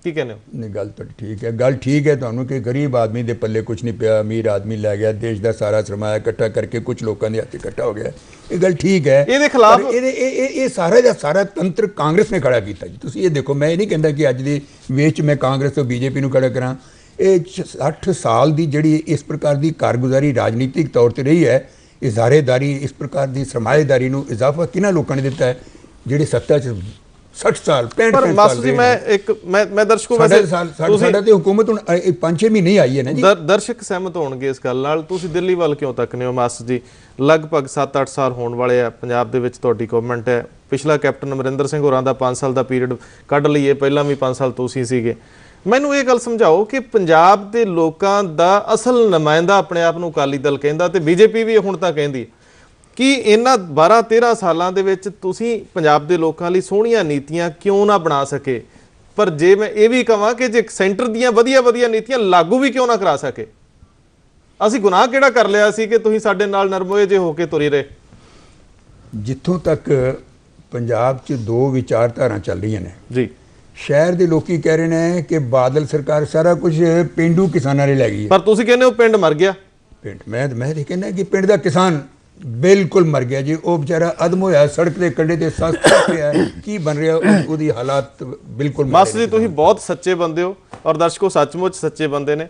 A: ਕੀ ਕਹਿੰਦੇ ਹੋ?
B: ਨਹੀਂ ਗੱਲ ਤਾਂ ਠੀਕ ਹੈ, ਗੱਲ ਠੀਕ ਹੈ ਤੁਹਾਨੂੰ ਕਿ ਗਰੀਬ ਆਦਮੀ ਦੇ ਪੱਲੇ ਕੁਝ ਨਹੀਂ ਪਿਆ, ਅਮੀਰ ਆਦਮੀ ਲੈ ਗਿਆ ਦੇਸ਼ ਦਾ ਸਾਰਾ ਸਰਮਾਇਆ ਇਕੱਠਾ ਕਰਕੇ ਕੁਝ ਲੋਕਾਂ ਦੇ ਹੱਥ ਇਕੱਠਾ ਹੋ ਗਿਆ। ਇਹ ਗੱਲ ਠੀਕ ਹੈ।
A: ਇਹਦੇ ਖਿਲਾਫ
B: ਇਹ ਸਾਰਾ ਦਾ ਸਾਰਾ ਤੰਤਰ ਕਾਂਗਰਸ ਨੇ ਖੜਾ ਕੀਤਾ ਜੀ। ਤੁਸੀਂ ਇਹ ਦੇਖੋ, ਮੈਂ ਇਹ ਨਹੀਂ ਕਹਿੰਦਾ ਕਿ ਅੱਜ ਦੇ ਵੇਚ ਮੈਂ ਕਾਂਗਰਸ ਤੋਂ ਬੀਜੇਪੀ ਨੂੰ ਖੜਾ ਕਰਾਂ। ਇਹ 60 ਸਾਲ ਦੀ ਜਿਹੜੀ ਇਸ ਪ੍ਰਕਾਰ ਦੀ ਕਾਰਗੁਜ਼ਾਰੀ ਰਾਜਨੀਤਿਕ ਤੌਰ ਤੇ ਰਹੀ ਹੈ, ਇਜ਼ਾਰੇਦਾਰੀ, ਇਸ ਪ੍ਰਕਾਰ ਦੀ ਸਰਮਾਏਦਾਰੀ ਨੂੰ ਇਜ਼ਾਫਾ ਕਿਹਨਾਂ ਲੋਕਾਂ ਨੇ ਦਿੱਤਾ ਹੈ ਜਿਹੜੇ ਸੱਤਾ 'ਚ 60 ਸਾਲ 65
A: ਪਰ ਮਾਸਟਰ ਜੀ ਮੈਂ ਦਰਸ਼ਕੋ ਵੈਸੇ
B: ਸਾਡਾ ਤੇ ਹੁਕੂਮਤ ਹੁਣ 5-6 ਮਹੀਨੇ ਹੀ ਆਈ ਹੈ ਨਾ ਜੀ।
A: ਦਰਸ਼ਕ ਸਹਿਮਤ ਹੋਣਗੇ ਇਸ ਗੱਲ ਨਾਲ। ਤੁਸੀਂ ਦਿੱਲੀ ਵੱਲ ਕਿਉਂ ਤੱਕਦੇ ਹੋ ਮਾਸਟਰ ਜੀ? ਲਗਭਗ 7-8 ਸਾਲ ਹੋਣ ਵਾਲੇ ਆ ਪੰਜਾਬ ਦੇ ਵਿੱਚ ਤੁਹਾਡੀ ਗਵਰਨਮੈਂਟ ਹੈ। ਪਿਛਲਾ ਕੈਪਟਨ ਅਮਰਿੰਦਰ ਸਿੰਘ ਹੋਰਾਂ ਦਾ 5 ਸਾਲ ਦਾ ਪੀਰੀਅਡ ਕੱਢ ਲਈਏ, ਪਹਿਲਾਂ ਵੀ 5 ਸਾਲ ਤੁਸੀਂ ਸੀਗੇ। ਮੈਨੂੰ ਇਹ ਗੱਲ ਸਮਝਾਓ ਕਿ ਪੰਜਾਬ ਦੇ ਲੋਕਾਂ ਦਾ ਅਸਲ ਨੁਮਾਇੰਦਾ ਆਪਣੇ ਆਪ ਨੂੰ ਅਕਾਲੀ ਦਲ ਕਹਿੰਦਾ ਤੇ ਬੀਜੇਪੀ ਵੀ ਹੁਣ ਤਾਂ ਕਹਿੰਦੀ ਕਿ ਇਹਨਾਂ 12-13 ਸਾਲਾਂ ਦੇ ਵਿੱਚ ਤੁਸੀਂ ਪੰਜਾਬ ਦੇ ਲੋਕਾਂ ਲਈ ਸੋਹਣੀਆਂ ਨੀਤੀਆਂ ਕਿਉਂ ਨਾ ਬਣਾ ਸਕੇ? ਪਰ ਜੇ ਮੈਂ ਇਹ ਵੀ ਕਹਾਂ ਕਿ ਜੇ ਸੈਂਟਰ ਦੀਆਂ ਵਧੀਆ ਨੀਤੀਆਂ ਲਾਗੂ ਵੀ ਕਿਉਂ ਨਾ ਕਰਾ ਸਕੇ? ਅਸੀਂ ਗੁਨਾਹ ਕਿਹੜਾ ਕਰ ਲਿਆ ਸੀ ਕਿ ਤੁਸੀਂ ਸਾਡੇ ਨਾਲ ਨਰਮੋਏ ਜੇ ਹੋ ਕੇ ਤੁਰੇ ਰਹੇ?
B: ਜਿੱਥੋਂ ਤੱਕ ਪੰਜਾਬ 'ਚ ਦੋ ਵਿਚਾਰਧਾਰਾਂ ਚੱਲ ਰਹੀਆਂ ਨੇ
A: ਜੀ,
B: ਸ਼ਹਿਰ ਦੇ ਲੋਕੀ ਕਹਿ ਰਹੇ ਨੇ ਕਿ ਬਾਦਲ ਸਰਕਾਰ ਸਾਰਾ ਕੁਝ ਪਿੰਡੂ ਕਿਸਾਨਾਂ ਨੇ ਲੈ ਗਈ ਹੈ।
A: ਪਰ ਤੁਸੀਂ ਕਹਿੰਦੇ ਹੋ ਪਿੰਡ ਮਰ ਗਿਆ।
B: ਪਿੰਡ ਮੈਂ ਤਾਂ ਕਹਿੰਦਾ ਕਿ ਪਿੰਡ ਦਾ ਕਿਸਾਨ ਬਿਲਕੁਲ ਮਰ ਗਿਆ ਜੀ। ਉਹ ਵਿਚਾਰਾ ਅਦਮ ਹੋਇਆ, ਸੜਕ ਦੇ ਕੰਢੇ ਤੇ ਸੱਸ ਪਿਆ, ਕੀ ਬਣ ਰਿਹਾ ਉਹਦੀ ਹਾਲਾਤ ਬਿਲਕੁਲ।
A: ਮਾਸਟਰ ਜੀ ਤੁਸੀਂ ਬਹੁਤ ਸੱਚੇ ਬੰਦੇ ਹੋ ਔਰ ਦਰਸ਼ਕੋ ਸੱਚਮੁੱਚ ਸੱਚੇ ਬੰਦੇ ਨੇ।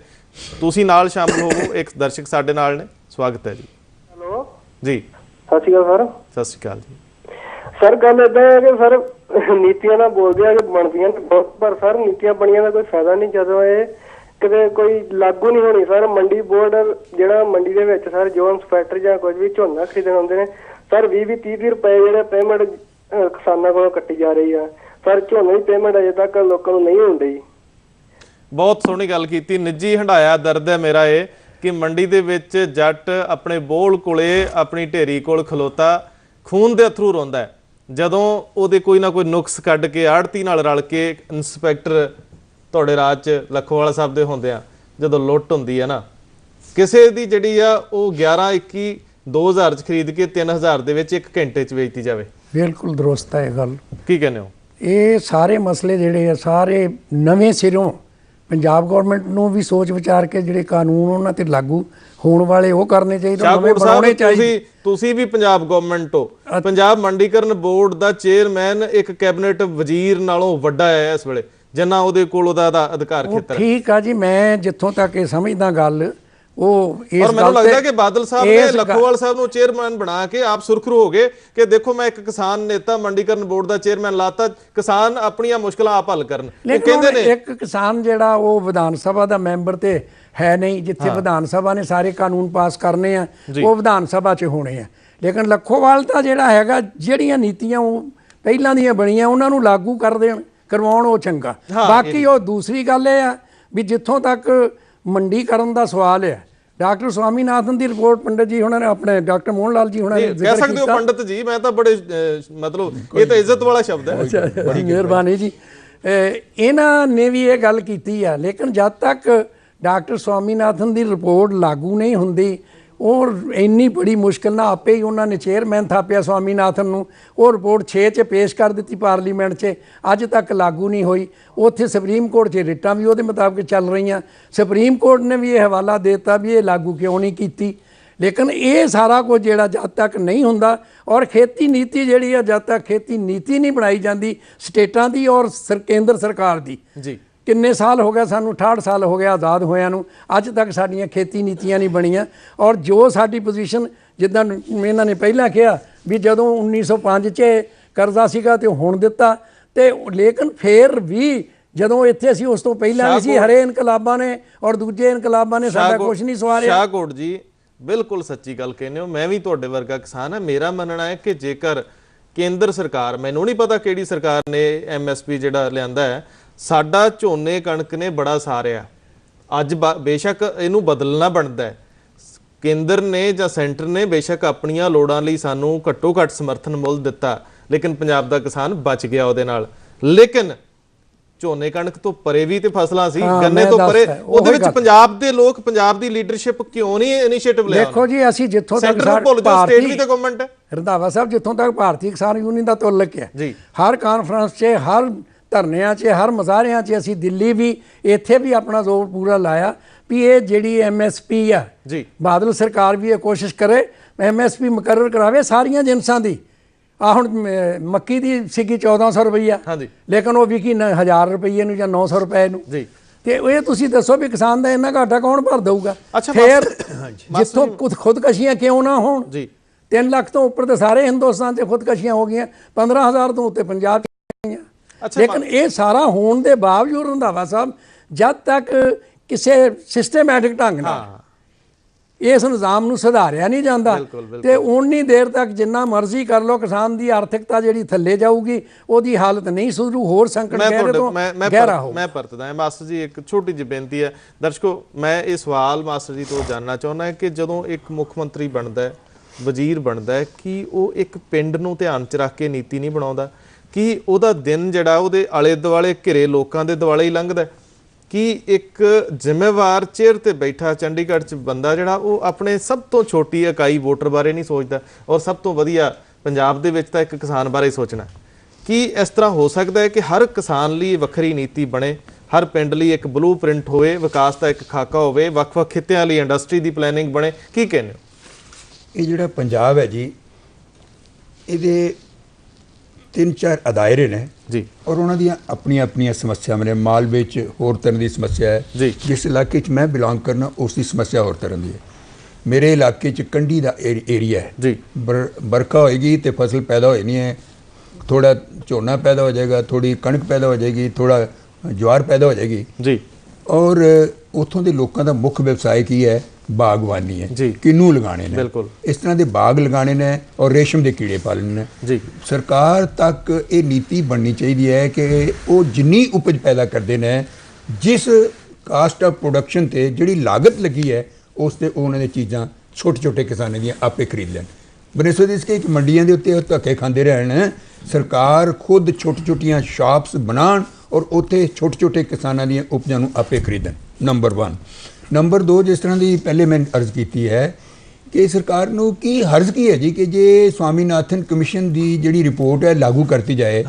A: ਤੁਸੀਂ ਨਾਲ ਸ਼ਾਮਲ ਹੋਵੋ। ਇੱਕ ਦਰਸ਼ਕ ਸਾਡੇ ਨਾਲ ਨੇ, ਸਵਾਗਤ ਹੈ ਜੀ।
E: ਹੈਲੋ
A: ਜੀ,
E: ਸਤਿ ਸ਼੍ਰੀ ਅਕਾਲ
A: ਸਤਿ
E: ਸਰ।
A: ਸ਼੍ਰੀ ਅਕਾਲ ਜੀ।
E: ਸਰ ਗੱਲ ਏਦਾਂ ਹੈ ਕਿ ਸਰ ਨੀਤੀਆਂ ਨਾਲ ਬੋਲਦੇ ਆ ਕਿ ਬਣਦੀਆਂ ਨੇ ਬਹੁਤ, ਪਰ ਸਰ ਨੀਤੀਆਂ ਬਣੀਆਂ ਦਾ ਕੋਈ ਫਾਇਦਾ ਨਹੀਂ ਜਦੋਂ ਇਹ ਕਿਤੇ ਕੋਈ ਲਾਗੂ ਨਹੀਂ ਹੋਣੀ। ਸਰ ਮੰਡੀ ਬੋਰਡ ਜਿਹੜਾ ਮੰਡੀ ਦੇ ਵਿੱਚ ਸਰ ਜੋ ਇੰਸਪੈਕਟਰ ਜਾਂ ਕੁਝ ਵੀ ਝੋਨਾ ਖਰੀਦਣ ਆਉਂਦੇ ਨੇ ਸਰ 20-30 ਰੁਪਏ ਜਿਹੜੇ ਪੇਮੈਂਟ ਕਿਸਾਨਾਂ ਕੋਲੋਂ ਕੱਟੀ ਜਾ ਰਹੀ ਆ। ਸਰ ਝੋਨੇ ਦੀ ਪੇਮੈਂਟ ਅਜੇ ਤੱਕ ਲੋਕਾਂ ਨੂੰ ਨਹੀਂ ਹੋਣ ਡਈ।
A: ਬਹੁਤ ਸੋਹਣੀ ਗੱਲ ਕੀਤੀ। ਨਿੱਜੀ ਹੰਡਾਇਆ ਦਰਦ ਹੈ ਮੇਰਾ ਇਹ ਕਿ ਮੰਡੀ ਦੇ ਵਿੱਚ ਜੱਟ ਆਪਣੇ ਬੋਲ ਕੋਲੇ ਆਪਣੀ ਢੇਰੀ ਕੋਲ ਖਲੋਤਾ ਖੂਨ ਦੇ ਅਥਰੂ ਰੋਂਦਾ ਹੈ ਜਦੋਂ ਉਹਦੇ ਕੋਈ ਨਾ ਕੋਈ ਨੁਕਸ ਕੱਢ ਕੇ ਆੜਤੀ ਨਾਲ ਰਲ ਕੇ ਇੰਸਪੈਕਟਰ ਤੁਹਾਡੇ ਰਾਜ 'ਚ ਲੱਖੋਵਾਲਾ ਸਾਹਿਬ ਦੇ ਹੁੰਦੇ ਆ ਜਦੋਂ ਲੁੱਟ ਹੁੰਦੀ ਹੈ ਨਾ ਕਿਸੇ ਦੀ ਜਿਹੜੀ ਆ ਉਹ 11-21-2000 'ਚ ਖਰੀਦ ਕੇ 3000 ਦੇ ਵਿੱਚ 1 ਘੰਟੇ 'ਚ ਵੇਚਤੀ ਜਾਵੇ।
C: ਬਿਲਕੁਲ ਦਰੁਸਤ ਹੈ ਇਹ ਗੱਲ।
A: ਕੀ ਕਹਿੰਦੇ ਹੋ?
C: ਇਹ ਸਾਰੇ ਮਸਲੇ ਜਿਹੜੇ ਆ ਸਾਰੇ ਨਵੇਂ ਸਿਰੋਂ ਪੰਜਾਬ ਗਵਰਨਮੈਂਟ ਨੂੰ ਵੀ ਸੋਚ ਵਿਚਾਰ ਕੇ ਜਿਹੜੇ ਕਾਨੂੰਨ ਉਹਨਾਂ ਤੇ ਲਾਗੂ ਹੋਣ ਵਾਲੇ ਉਹ ਕਰਨੇ ਚਾਹੀਦੇ, ਨਵੇਂ ਬਣਾਉਣੇ ਚਾਹੀਦੇ।
A: ਤੁਸੀਂ ਵੀ ਪੰਜਾਬ ਗਵਰਨਮੈਂਟ ਹੋ। ਪੰਜਾਬ ਮੰਡੀਕਰਨ ਬੋਰਡ ਦਾ ਚੇਅਰਮੈਨ ਇੱਕ ਕੈਬਨਿਟ ਵਜ਼ੀਰ ਨਾਲੋਂ ਵੱਡਾ ਹੈ ਇਸ ਵੇਲੇ ਜਿੰਨਾ ਉਹਦੇ ਕੋਲ ਉਹਦਾ ਅਧਿਕਾਰ ਖੇਤਰ।
C: ਠੀਕ ਆ ਜੀ, ਮੈਂ ਜਿੱਥੋਂ ਤੱਕ ਇਹ ਸਮਝਦਾ ਗੱਲ ਉਹ ਇਸ
A: ਔਰ ਮੈਨੂੰ ਲੱਗਦਾ ਕਿ ਬਾਦਲ ਸਾਹਿਬ ਨੇ ਲੱਖੋਵਾਲ ਸਾਹਿਬ ਨੂੰ ਚੇਅਰਮੈਨ ਬਣਾ ਕੇ ਆਪ ਸੁਰਖਰੂ ਹੋ ਗਏ ਕਿ ਦੇਖੋ ਮੈਂ ਇੱਕ ਕਿਸਾਨ ਨੇਤਾ ਮੰਡੀਕਰਨ ਬੋਰਡ ਦਾ ਚੇਅਰਮੈਨ ਲਾਤਾ, ਕਿਸਾਨ ਆਪਣੀਆਂ ਮੁਸ਼ਕਲਾਂ ਆਪ ਹੱਲ ਕਰਨ। ਉਹ ਕਹਿੰਦੇ ਨੇ
C: ਇੱਕ ਕਿਸਾਨ ਜਿਹੜਾ ਉਹ ਵਿਧਾਨ ਸਭਾ ਦਾ ਮੈਂਬਰ ਤੇ ਹੈ ਨਹੀਂ, ਜਿੱਥੇ ਵਿਧਾਨ ਸਭਾ ਨੇ ਸਾਰੇ ਕਾਨੂੰਨ ਪਾਸ ਕਰਨੇ ਆ ਉਹ ਵਿਧਾਨ ਸਭਾ 'ਚ ਹੋਣੇ ਆ। ਲੇਕਿਨ ਲੱਖੋਵਾਲ ਤਾਂ ਜਿਹੜਾ ਹੈਗਾ ਜਿਹੜੀਆਂ ਨੀਤੀਆਂ ਉਹ ਪਹਿਲਾਂ ਦੀਆਂ ਬਣੀਆਂ ਉਹਨਾਂ ਨੂੰ ਲਾਗੂ ਕਰ ਦੇਣ ਕਰਵਾਉਣ ਉਹ ਚੰਗਾ। ਬਾਕੀ ਉਹ ਦੂਸਰੀ ਗੱਲ ਇਹ ਆ ਵੀ ਜਿੱਥੋਂ ਤੱਕ ਮੰਡੀਕਰਨ ਦਾ ਸਵਾਲ ਹੈ, ਡਾਕਟਰ ਸਵਾਮੀਨਾਥਨ ਦੀ ਰਿਪੋਰਟ ਪੰਡਤ ਜੀ ਉਹਨਾਂ ਨੇ ਆਪਣੇ ਡਾਕਟਰ ਮੋਹਨ ਲਾਲ ਜੀ ਉਹਨਾਂ ਨੇ
A: ਕਹਿ ਸਕਦੇ ਹੋ ਪੰਡਤ ਜੀ, ਮੈਂ ਤਾਂ ਬੜੇ ਮਤਲਬ ਇਹ ਤਾਂ ਇੱਜ਼ਤ ਵਾਲਾ ਸ਼ਬਦ ਹੈ।
C: ਬੜੀ ਮਿਹਰਬਾਨੀ ਜੀ। ਇਹਨਾਂ ਨੇ ਵੀ ਇਹ ਗੱਲ ਕੀਤੀ ਆ, ਲੇਕਿਨ ਜਦ ਤੱਕ ਡਾਕਟਰ ਸਵਾਮੀਨਾਥਨ ਦੀ ਰਿਪੋਰਟ ਲਾਗੂ ਨਹੀਂ ਹੁੰਦੀ ਉਹ ਇੰਨੀ ਬੜੀ ਮੁਸ਼ਕਿਲ ਨਾਲ ਆਪੇ ਹੀ ਉਹਨਾਂ ਨੇ ਚੇਅਰਮੈਨ ਥਾਪਿਆ ਸਵਾਮੀਨਾਥਨ ਨੂੰ। ਉਹ ਰਿਪੋਰਟ 6 'ਚ ਪੇਸ਼ ਕਰ ਦਿੱਤੀ ਪਾਰਲੀਮੈਂਟ 'ਚ, ਅੱਜ ਤੱਕ ਲਾਗੂ ਨਹੀਂ ਹੋਈ। ਉੱਥੇ ਸੁਪਰੀਮ ਕੋਰਟ 'ਚ ਰਿਟਾਂ ਵੀ ਉਹਦੇ ਮੁਤਾਬਕ ਚੱਲ ਰਹੀਆਂ। ਸੁਪਰੀਮ ਕੋਰਟ ਨੇ ਵੀ ਇਹ ਹਵਾਲਾ ਦੇ ਦਿੱਤਾ ਵੀ ਇਹ ਲਾਗੂ ਕਿਉਂ ਨਹੀਂ ਕੀਤੀ। ਲੇਕਿਨ ਇਹ ਸਾਰਾ ਕੁਝ ਜਿਹੜਾ ਜਦ ਤੱਕ ਨਹੀਂ ਹੁੰਦਾ ਔਰ ਖੇਤੀ ਨੀਤੀ ਜਿਹੜੀ ਆ ਜਦ ਤੱਕ ਖੇਤੀ ਨੀਤੀ ਨਹੀਂ ਬਣਾਈ ਜਾਂਦੀ ਸਟੇਟਾਂ ਦੀ ਔਰ ਕੇਂਦਰ ਸਰਕਾਰ ਦੀ ਜੀ। ਕਿੰਨੇ ਸਾਲ ਹੋ ਗਿਆ ਸਾਨੂੰ, 68 ਸਾਲ ਹੋ ਗਿਆ ਆਜ਼ਾਦ ਹੋਇਆਂ ਨੂੰ, ਅੱਜ ਤੱਕ ਸਾਡੀਆਂ ਖੇਤੀ ਨੀਤੀਆਂ ਨਹੀਂ ਬਣੀਆਂ। ਔਰ ਜੋ ਸਾਡੀ ਪੋਜੀਸ਼ਨ ਜਿੱਦਾਂ ਇਹਨਾਂ ਨੇ ਪਹਿਲਾਂ ਕਿਹਾ ਵੀ ਜਦੋਂ 1905 'ਚ ਕਰਜ਼ਾ ਸੀਗਾ ਤੇ ਹੁਣ ਦਿੱਤਾ, ਤੇ ਲੇਕਿਨ ਫੇਰ ਵੀ ਜਦੋਂ ਇੱਥੇ ਅਸੀਂ ਉਸ ਤੋਂ ਪਹਿਲਾਂ ਵੀ ਸੀ, ਹਰੇ ਇਨਕਲਾਬਾਂ ਨੇ ਔਰ ਦੂਜੇ ਇਨਕਲਾਬਾਂ ਨੇ ਸਾਡਾ ਕੁਝ ਨਹੀਂ ਸਵਾਰਿਆ।
A: ਸ਼ਾਹਕੋਟ ਜੀ ਬਿਲਕੁਲ ਸੱਚੀ ਗੱਲ ਕਹਿੰਦੇ ਹੋ, ਮੈਂ ਵੀ ਤੁਹਾਡੇ ਵਰਗਾ ਕਿਸਾਨ ਹਾਂ। ਮੇਰਾ ਮੰਨਣਾ ਹੈ ਕਿ ਜੇਕਰ ਕੇਂਦਰ ਸਰਕਾਰ, ਮੈਨੂੰ ਨਹੀਂ ਪਤਾ ਕਿਹੜੀ ਸਰਕਾਰ ਨੇ MSP ਜਿਹੜਾ ਲਿਆਂਦਾ ਹੈ, ਸਾਡਾ ਝੋਨੇ ਕਣਕ ਨੇ ਬੜਾ ਸਾਰਿਆ। ਅੱਜ ਬੇਸ਼ੱਕ ਇਹਨੂੰ ਬਦਲਣਾ ਬਣਦਾ ਹੈ, ਕੇਂਦਰ ਨੇ ਜਾਂ ਸੈਂਟਰ ਨੇ ਬੇਸ਼ੱਕ ਆਪਣੀਆਂ ਲੋੜਾਂ ਲਈ ਸਾਨੂੰ ਘੱਟੋ ਘੱਟ ਸਮਰਥਨ ਮੁੱਲ ਦਿੱਤਾ, ਲੇਕਿਨ ਪੰਜਾਬ ਦਾ ਕਿਸਾਨ ਬਚ ਗਿਆ ਉਹਦੇ ਨਾਲ। ਲੇਕਿਨ ਝੋਨੇ ਕਣਕ ਤੋਂ ਪਰੇ ਵੀ ਤੇ ਫਸਲਾਂ ਸੀ, ਗੰਨੇ ਤੋਂ ਪਰੇ, ਉਹਦੇ ਵਿੱਚ ਪੰਜਾਬ ਦੇ ਲੋਕ, ਪੰਜਾਬ ਦੀ ਲੀਡਰਸ਼ਿਪ ਕਿਉਂ ਨਹੀਂ ਇਨੀਸ਼ੀਏਟਿਵ ਲਿਆ?
C: ਦੇਖੋ ਜੀ, ਅਸੀਂ ਜਿੱਥੋਂ ਤੱਕ
A: ਸਟੇਟ ਵੀ ਤੇ ਗਵਰਨਮੈਂਟ ਹੈ,
C: ਰੰਧਾਵਾ ਸਾਹਿਬ, ਜਿੱਥੋਂ ਤੱਕ ਭਾਰਤੀ ਕਿਸਾਨ ਯੂਨੀਅਨ ਦਾ ਤੁਲਕ ਹੈ
A: ਜੀ,
C: ਹਰ ਕਾਨਫਰੰਸ 'ਚ, ਹਰ ਧਰਨਿਆਂ 'ਚ, ਹਰ ਮੁਜ਼ਾਹਰਿਆਂ 'ਚ, ਅਸੀਂ ਦਿੱਲੀ ਵੀ, ਇੱਥੇ ਵੀ ਆਪਣਾ ਜ਼ੋਰ ਪੂਰਾ ਲਾਇਆ ਵੀ ਇਹ ਜਿਹੜੀ MSP ਆ
A: ਜੀ,
C: ਬਾਦਲ ਸਰਕਾਰ ਵੀ ਇਹ ਕੋਸ਼ਿਸ਼ ਕਰੇ MSP ਮੁਕਰਰ ਕਰਾਵੇ ਸਾਰੀਆਂ ਜਿਨਸਾਂ ਦੀ। ਆ ਹੁਣ ਮੱਕੀ ਦੀ ਸੀਗੀ 1400 ਰੁਪਈਆ, ਲੇਕਿਨ ਉਹ ਵਿਕੀ 1000 ਰੁਪਈਏ ਨੂੰ ਜਾਂ 900 ਰੁਪਏ ਨੂੰ। ਤੇ ਇਹ ਤੁਸੀਂ ਦੱਸੋ ਵੀ ਕਿਸਾਨ ਦਾ ਇੰਨਾ ਘਾਟਾ ਕੌਣ ਭਰ ਦਊਗਾ? ਫਿਰ ਜਿੱਥੋਂ ਖੁਦਕਸ਼ੀਆਂ ਕਿਉਂ ਨਾ ਹੋਣ, 3 ਲੱਖ ਤੋਂ ਉੱਪਰ ਤੇ ਸਾਰੇ ਹਿੰਦੁਸਤਾਨ 'ਚ ਖੁਦਕਸ਼ੀਆਂ ਹੋ ਗਈਆਂ, 15,000 ਤੋਂ ਉੱਤੇ ਪੰਜਾਬ 'ਚ ਹੋਈਆਂ। ਲੇਕਿਨ ਇਹ ਸਾਰਾ ਹੋਣ ਦੇ ਬਾਵਜੂਦ ਰੰਧਾਵਾ ਸਾਹਿਬ, ਜਦ ਤੱਕ ਕਿਸੇ ਸਿਸਟਮੈਟਿਕ ਢੰਗ ਨਾਲ ਇਸ ਨਿਜ਼ਾਮ ਨੂੰ ਸੁਧਾਰਿਆ ਨਹੀਂ ਜਾਂਦਾ ਤੇ ਉਨੀ ਦੇਰ ਤੱਕ ਜਿੰਨਾ ਮਰਜ਼ੀ ਕਰ ਲੋ, ਕਿਸਾਨ ਦੀ ਆਰਥਿਕਤਾ ਜਿਹੜੀ ਥੱਲੇ ਜਾਊਗੀ, ਉਹਦੀ ਹਾਲਤ ਨਹੀਂ ਸੁਧਰੂ, ਹੋਰ ਸੰਕਟ ਗਹਿਰੇ ਤੋਂ ਗਹਿਰਾ ਹੋ।
A: ਮੈਂ ਪਰਤਦਾ ਮਾਸਟਰ ਜੀ, ਇੱਕ ਛੋਟੀ ਜਿਹੀ ਬੇਨਤੀ ਹੈ ਦਰਸ਼ਕੋ, ਮੈਂ ਇਹ ਸਵਾਲ ਮਾਸਟਰ ਜੀ ਤੋਂ ਜਾਣਨਾ ਚਾਹੁੰਦਾ ਕਿ ਜਦੋਂ ਇੱਕ ਮੁੱਖ ਮੰਤਰੀ ਬਣਦਾ ਹੈ, ਵਜ਼ੀਰ ਬਣਦਾ ਹੈ, ਕਿ ਉਹ ਇੱਕ ਪਿੰਡ ਨੂੰ ਧਿਆਨ 'ਚ ਰੱਖ ਕੇ ਨੀਤੀ ਨਹੀਂ ਬਣਾਉਂਦਾ? ਕਿ ਉਹਦਾ ਦਿਨ ਜਿਹੜਾ ਉਹਦੇ ਆਲੇ ਦੁਆਲੇ ਘਿਰੇ ਲੋਕਾਂ ਦੇ ਦੁਆਲੇ ਹੀ ਲੰਘਦਾ? ਕਿ ਇੱਕ ਜ਼ਿੰਮੇਵਾਰ ਚੇਅਰ ਤੇ ਬੈਠਾ ਚੰਡੀਗੜ੍ਹ 'ਚ ਬੰਦਾ ਜਿਹੜਾ ਉਹ ਆਪਣੇ ਸਭ ਤੋਂ ਛੋਟੀ ਇਕਾਈ ਵੋਟਰ ਬਾਰੇ ਨਹੀਂ ਸੋਚਦਾ, ਔਰ ਸਭ ਤੋਂ ਵਧੀਆ ਪੰਜਾਬ ਦੇ ਵਿੱਚ ਤਾਂ ਇੱਕ ਕਿਸਾਨ ਬਾਰੇ ਸੋਚਣਾ? ਕੀ ਇਸ ਤਰ੍ਹਾਂ ਹੋ ਸਕਦਾ ਹੈ ਕਿ ਹਰ ਕਿਸਾਨ ਲਈ ਵੱਖਰੀ ਨੀਤੀ ਬਣੇ, ਹਰ ਪਿੰਡ ਲਈ ਇੱਕ ਬਲੂ ਪ੍ਰਿੰਟ ਹੋਵੇ, ਵਿਕਾਸ ਦਾ ਇੱਕ ਖਾਕਾ ਹੋਵੇ, ਵੱਖ-ਵੱਖ ਖਿੱਤਿਆਂ ਲਈ ਇੰਡਸਟਰੀ ਦੀ ਪਲੈਨਿੰਗ ਬਣੇ? ਕੀ ਕਹਿੰਦੇ ਹੋ?
B: ਇਹ ਜਿਹੜਾ ਪੰਜਾਬ ਹੈ ਜੀ, ਇਹਦੇ 3-4 ਅਦਾਇਰੇ ਨੇ
A: ਜੀ,
B: ਔਰ ਉਹਨਾਂ ਦੀਆਂ ਆਪਣੀਆਂ ਸਮੱਸਿਆਵਾਂ ਨੇ। ਮਾਲਵੇ 'ਚ ਹੋਰ ਤਰ੍ਹਾਂ ਦੀ ਸਮੱਸਿਆ ਹੈ
A: ਜੀ,
B: ਜਿਸ ਇਲਾਕੇ 'ਚ ਮੈਂ ਬਿਲੋਂਗ ਕਰਨਾ ਉਸ ਦੀ ਸਮੱਸਿਆ ਹੋਰ ਤਰ੍ਹਾਂ ਦੀ ਹੈ। ਮੇਰੇ ਇਲਾਕੇ 'ਚ ਕੰਢੀ ਦਾ ਏਰੀਆ ਹੈ ਜੀ, ਬਰਖਾ ਹੋਏਗੀ ਤੇ ਫਸਲ ਪੈਦਾ ਹੋਈ ਨਹੀਂ ਹੈ, ਥੋੜਾ ਝੋਨਾ ਪੈਦਾ ਹੋ ਜਾਏਗਾ, ਥੋੜੀ ਕਣਕ ਪੈਦਾ ਹੋ ਜਾਏਗੀ, ਥੋੜਾ ਜਵਾਰ ਪੈਦਾ ਹੋ ਜਾਏਗੀ ਜੀ। ਔਰ ਉੱਥੋਂ ਦੇ ਲੋਕਾਂ ਦਾ ਮੁੱਖ ਵਿਵਸਾय ਕੀ ਹੈ? ਬਾਗਬਾਨੀ ਹੈ, ਕਿੰਨੂ ਲਗਾਣੇ ਨੇ, ਇਸ ਤਰ੍ਹਾਂ ਦੇ ਬਾਗ ਲਗਾਣੇ ਨੇ ਔਰ ਰੇਸ਼ਮ ਦੇ ਕੀੜੇ ਪਾਲਣੇ ਨੇ ਜੀ। ਸਰਕਾਰ ਤੱਕ ਇਹ ਨੀਤੀ ਬਣਨੀ ਚਾਹੀਦੀ ਹੈ ਕਿ ਉਹ ਜਿੰਨੀ ਉਪਜ ਪੈਦਾ ਕਰਦੇ ਨੇ, ਜਿਸ ਕਾਸਟ ਆਫ ਪ੍ਰੋਡਕਸ਼ਨ ਤੇ ਜਿਹੜੀ ਲਾਗਤ ਲੱਗੀ ਹੈ, ਉਸ ਤੇ ਉਹਨਾਂ ਦੀਆਂ ਚੀਜ਼ਾਂ ਛੋਟੇ ਕਿਸਾਨਾਂ ਦੀਆਂ ਆਪੇ ਖਰੀਦ ਲੈਣ। ਬਨਿਸਬਤ ਇਸ ਕਿ ਮੰਡੀਆਂ ਦੇ ਉੱਤੇ ਧੱਕੇ ਖਾਂਦੇ ਰਹਿਣ, ਸਰਕਾਰ ਖੁਦ ਛੋਟੀਆਂ ਸ਼ਾਪਸ ਬਣਾਉਣ ਔਰ ਉੱਥੇ ਛੋਟੇ ਕਿਸਾਨਾਂ ਦੀਆਂ ਉਪਜਾਂ ਨੂੰ ਆਪੇ ਖਰੀਦਣ। ਨੰਬਰ 1। ਨੰਬਰ 2, ਜਿਸ ਤਰ੍ਹਾਂ ਦੀ ਪਹਿਲੇ ਮੈਂ ਅਰਜ਼ ਕੀਤੀ ਹੈ ਕਿ ਸਰਕਾਰ ਨੂੰ ਕੀ ਹਰਜ਼ ਕੀ ਹੈ ਜੀ ਕਿ ਜੇ ਸਵਾਮੀਨਾਥਨ ਕਮਿਸ਼ਨ ਦੀ ਜਿਹੜੀ ਰਿਪੋਰਟ ਹੈ ਲਾਗੂ ਕਰਤੀ ਜਾਏ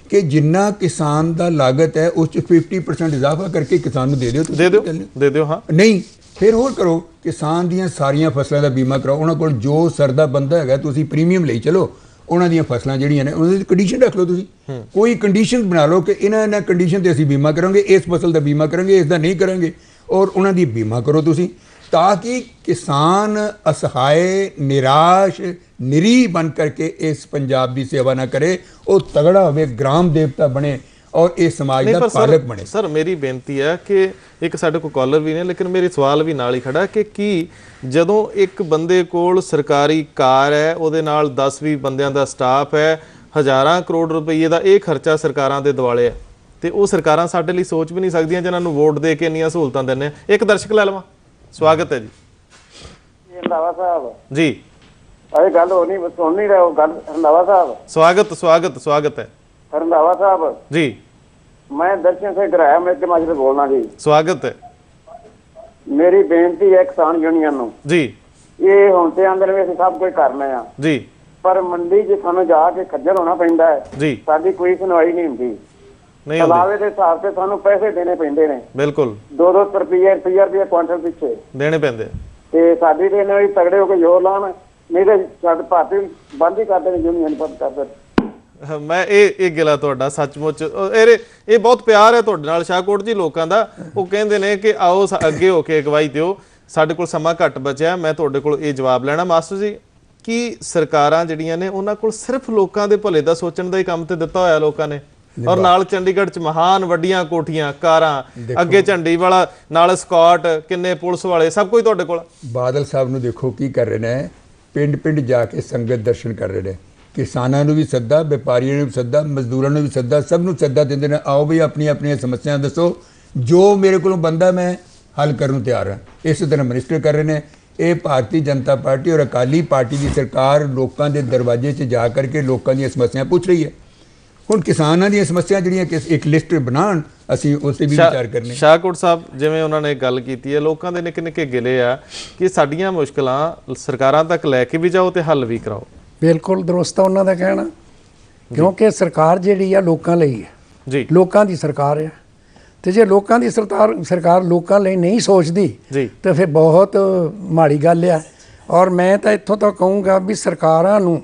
B: ਕਿ ਜਿੰਨਾ ਕਿਸਾਨ ਦਾ ਲਾਗਤ ਹੈ ਉਸ 'ਚ 50% ਇਜ਼ਾਫਾ ਕਰਕੇ ਕਿਸਾਨ ਨੂੰ ਦੇ ਦਿਓ। ਹਾਂ, ਨਹੀਂ ਫਿਰ ਹੋਰ ਕਰੋ, ਕਿਸਾਨ ਦੀਆਂ ਸਾਰੀਆਂ ਫਸਲਾਂ ਦਾ ਬੀਮਾ ਕਰਾਓ। ਉਹਨਾਂ ਕੋਲ ਜੋ ਸਰਦਾ ਬੰਦਾ ਹੈਗਾ ਤੁਸੀਂ ਪ੍ਰੀਮੀਅਮ ਲਈ ਚਲੋ, ਉਹਨਾਂ ਦੀਆਂ ਫਸਲਾਂ ਜਿਹੜੀਆਂ ਨੇ ਉਹਨਾਂ ਦੀ ਕੰਡੀਸ਼ਨ ਰੱਖ ਲਓ। ਤੁਸੀਂ ਕੋਈ ਕੰਡੀਸ਼ਨ ਬਣਾ ਲਓ ਕਿ ਇਹਨਾਂ ਕੰਡੀਸ਼ਨ ਤੇ ਅਸੀਂ ਬੀਮਾ ਕਰਾਂਗੇ, ਇਸ ਫਸਲ ਦਾ ਬੀਮਾ ਕਰਾਂਗੇ, ਇਸ ਦਾ ਨਹੀਂ ਕਰਾਂਗੇ, ਔਰ ਉਹਨਾਂ ਦੀ ਬੀਮਾ ਕਰੋ ਤੁਸੀਂ, ਤਾਂ ਕਿ ਕਿਸਾਨ ਅਸਹਾਏ, ਨਿਰਾਸ਼, ਨਿਰੀ ਬਣ ਕਰਕੇ ਇਸ ਪੰਜਾਬ ਦੀ ਸੇਵਾ ਨਾ ਕਰੇ, ਉਹ ਤਗੜਾ ਹੋਵੇ, ਗ੍ਰਾਮ ਦੇਵਤਾ ਬਣੇ ਔਰ ਇਹ ਸਮਾਜ ਦਾ ਪਾਲਕ ਬਣੇ।
A: ਸਰ ਮੇਰੀ ਬੇਨਤੀ ਹੈ ਕਿ ਇੱਕ ਸਾਡੇ ਕੋਲ ਕਾਲਰ ਵੀ ਨੇ, ਲੇਕਿਨ ਮੇਰੇ ਸਵਾਲ ਵੀ ਨਾਲ ਹੀ ਖੜਾ ਕਿ ਕੀ ਜਦੋਂ ਇੱਕ ਬੰਦੇ ਕੋਲ ਸਰਕਾਰੀ ਕਾਰ ਹੈ, ਉਹਦੇ ਨਾਲ 10-20 ਬੰਦਿਆਂ ਦਾ ਸਟਾਫ ਹੈ, ਹਜ਼ਾਰਾਂ ਕਰੋੜ ਰੁਪਏ ਦਾ ਇਹ ਖਰਚਾ ਸਰਕਾਰਾਂ ਦੇ ਦੁਆਲੇ ਹੈ, ਤੇ ਉਹ ਸਰਕਾਰਾਂ ਸਾਡੇ ਲਈ ਸੋਚ ਵੀ ਨਹੀਂ ਸਕਦੀਆਂ ਜਿਨ੍ਹਾਂ ਨੂੰ ਵੋਟ ਦੇ ਕੇ ਇੰਨੀਆਂ ਸਹੂਲਤਾਂ ਦਿੰਦੇ ਆ? ਇੱਕ ਦਰਸ਼ਕ ਲੈ ਲਵਾਂ। ਸਵਾਗਤ ਹੈ ਜੀ।
G: ਰੰਧਾਵਾ ਸਾਹਿਬ
A: ਜੀ,
G: ਅਰੇ ਗੱਲ ਹੋ ਨਹੀਂ ਸੁਣ ਨਹੀਂ ਰਹੇ ਹੋ ਗੱਲ? ਰੰਧਾਵਾ ਸਾਹਿਬ
A: ਸਵਾਗਤ ਹੈ।
G: ਰੰਧਾਵਾ ਸਾਹਿਬ
A: ਜੀ,
G: ਮੈਂ ਦਰਸ਼ਨ ਸਿੰਘ ਗਰਾਇਆ ਮੈਂ ਮਾਜਰੇ ਬੋਲਣਾ ਜੀ।
A: ਸਵਾਗਤ ਹੈ।
G: ਮੇਰੀ ਬੇਨਤੀ ਹੈ ਕਿਸਾਨ ਯੂਨੀਅਨ ਨੂੰ ਜੀ, ਇਹ ਹੁਣ ਤੇ ਆਂਦੇ ਨੇ ਅਸੀਂ ਸਭ ਕੁਝ ਕਰਨਾ ਆ ਜੀ, ਪਰ ਮੰਡੀ 'ਚ ਸਾਨੂੰ ਜਾ ਕੇ ਖੱਜਲ ਹੋਣਾ ਪੈਂਦਾ ਹੈ ਜੀ, ਸਾਡੀ ਕੋਈ ਸੁਣਵਾਈ ਨਹੀਂ ਹੁੰਦੀ। ਅਲਾਵੇ ਦੇ ਹਿਸਾਬ ਤੇ ਸਾਨੂੰ ਪੈਸੇ ਦੇਣੇ ਪੈਂਦੇ ਨੇ, ਬਿਲਕੁਲ 2-2 ਰੁਪਏ ਕੁਆਂਟਲ ਪਿੱਛੇ ਦੇਣੇ ਪੈਂਦੇ, ਤੇ ਸਾਡੀ ਤੇ ਇਹਨਾਂ ਵੀ ਤਗੜੇ ਹੋ ਕੇ ਜ਼ੋਰ ਲਾਉਣ, ਨਹੀਂ ਤੇ ਸਾਡੇ ਭਾਰਤੀ ਬੰਦ ਹੀ ਕਰਦੇ ਨੇ, ਯੂਨੀਅਨ ਬੰਦ ਕਰਦੇ।
A: ਮੈਂ ਇਹ ਗਿਲਾ ਤੁਹਾਡਾ ਸੱਚਮੁੱਚ, ਇਹ ਬਹੁਤ ਪਿਆਰ ਹੈ ਤੁਹਾਡੇ ਨਾਲ ਸ਼ਾਹਕੋਟ ਜੀ ਲੋਕਾਂ ਦਾ। ਉਹ ਕਹਿੰਦੇ ਨੇ ਕਿ ਆਓ ਅੱਗੇ ਹੋ ਕੇ ਅਗਵਾਈ ਦਿਓ, ਸਾਡੇ ਕੋਲ ਸਮਾਂ ਘੱਟ ਬਚਿਆ, ਮੈਂ ਤੁਹਾਡੇ ਕੋਲ ਇਹ ਜਵਾਬ ਲੈਣਾ। ਮਾਸਟਰ ਜੀ, ਕਿ ਸਰਕਾਰਾਂ ਜਿਹੜੀਆਂ ਨੇ ਉਹਨਾਂ ਕੋਲ ਸਿਰਫ ਲੋਕਾਂ ਦੇ ਭਲੇ ਦਾ ਸੋਚਣ ਦਾ ਹੀ ਕੰਮ ਤੇ ਦਿੱਤਾ ਹੋਇਆ ਲੋਕਾਂ ਨੇ, ਔਰ ਨਾਲ ਚੰਡੀਗੜ੍ਹ 'ਚ ਮਹਾਨ ਵੱਡੀਆਂ ਕੋਠੀਆਂ, ਕਾਰਾਂ, ਅੱਗੇ ਝੰਡੀ ਵਾਲਾ, ਨਾਲ ਸਕਾਟ, ਕਿੰਨੇ ਪੁਲਿਸ ਵਾਲੇ, ਸਭ ਕੁਝ ਤੁਹਾਡੇ ਕੋਲ।
B: ਬਾਦਲ ਸਾਹਿਬ ਨੂੰ ਦੇਖੋ ਕੀ ਕਰ ਰਹੇ ਨੇ, ਪਿੰਡ ਪਿੰਡ ਜਾ ਕੇ ਸੰਗਤ ਦਰਸ਼ਨ ਕਰ ਰਹੇ ਨੇ, ਕਿਸਾਨਾਂ ਨੂੰ ਵੀ ਸੱਦਾ, ਵਪਾਰੀਆਂ ਨੂੰ ਵੀ ਸੱਦਾ, ਮਜ਼ਦੂਰਾਂ ਨੂੰ ਵੀ ਸੱਦਾ, ਸਭ ਨੂੰ ਸੱਦਾ ਦਿੰਦੇ ਨੇ, ਆਓ ਵੀ ਆਪਣੀਆਂ ਆਪਣੀਆਂ ਸਮੱਸਿਆ ਦੱਸੋ, ਜੋ ਮੇਰੇ ਕੋਲੋਂ ਬੰਦਾ ਮੈਂ ਹੱਲ ਕਰਨ ਨੂੰ ਤਿਆਰ ਹਾਂ। ਇਸੇ ਤਰ੍ਹਾਂ ਮਿਨਿਸਟਰ ਕਰ ਰਹੇ ਨੇ। ਇਹ ਭਾਰਤੀ ਜਨਤਾ ਪਾਰਟੀ ਔਰ ਅਕਾਲੀ ਪਾਰਟੀ ਦੀ ਸਰਕਾਰ ਲੋਕਾਂ ਦੇ ਦਰਵਾਜ਼ੇ 'ਚ ਜਾ ਕਰਕੇ ਲੋਕਾਂ ਦੀਆਂ ਸਮੱਸਿਆ ਪੁੱਛ ਰਹੀ ਹੈ। ਹੁਣ ਕਿਸਾਨਾਂ ਦੀਆਂ ਸਮੱਸਿਆ ਜਿਹੜੀਆਂ ਇੱਕ ਲਿਸਟ ਬਣਾਉਣ, ਅਸੀਂ ਉਸ 'ਤੇ ਵੀ ਵਿਚਾਰ ਕਰਨੇ।
A: ਸ਼ਾਹਕੋਟ ਸਾਹਿਬ, ਜਿਵੇਂ ਉਹਨਾਂ ਨੇ ਗੱਲ ਕੀਤੀ ਹੈ, ਲੋਕਾਂ ਦੇ ਨਿੱਕੇ ਨਿੱਕੇ ਗਿਲੇ ਆ ਕਿ ਸਾਡੀਆਂ ਮੁਸ਼ਕਲਾਂ ਸਰਕਾਰਾਂ ਤੱਕ ਲੈ ਕੇ ਵੀ ਜਾਓ ਤੇ ਹੱਲ ਵੀ ਕਰਾਓ।
C: ਬਿਲਕੁਲ ਦਰੁਸਤ ਆ ਉਹਨਾਂ ਦਾ ਕਹਿਣਾ, ਕਿਉਂਕਿ ਸਰਕਾਰ ਜਿਹੜੀ ਆ ਲੋਕਾਂ ਲਈ ਹੈ
A: ਜੀ,
C: ਲੋਕਾਂ ਦੀ ਸਰਕਾਰ ਆ, ਤੇ ਜੇ ਲੋਕਾਂ ਦੀ ਸਰਕਾਰ ਲੋਕਾਂ ਲਈ ਨਹੀਂ ਸੋਚਦੀ ਤਾਂ ਫਿਰ ਬਹੁਤ ਮਾੜੀ ਗੱਲ ਆ। ਔਰ ਮੈਂ ਤਾਂ ਇੱਥੋਂ ਤੱਕ ਕਹੂੰਗਾ ਵੀ ਸਰਕਾਰਾਂ ਨੂੰ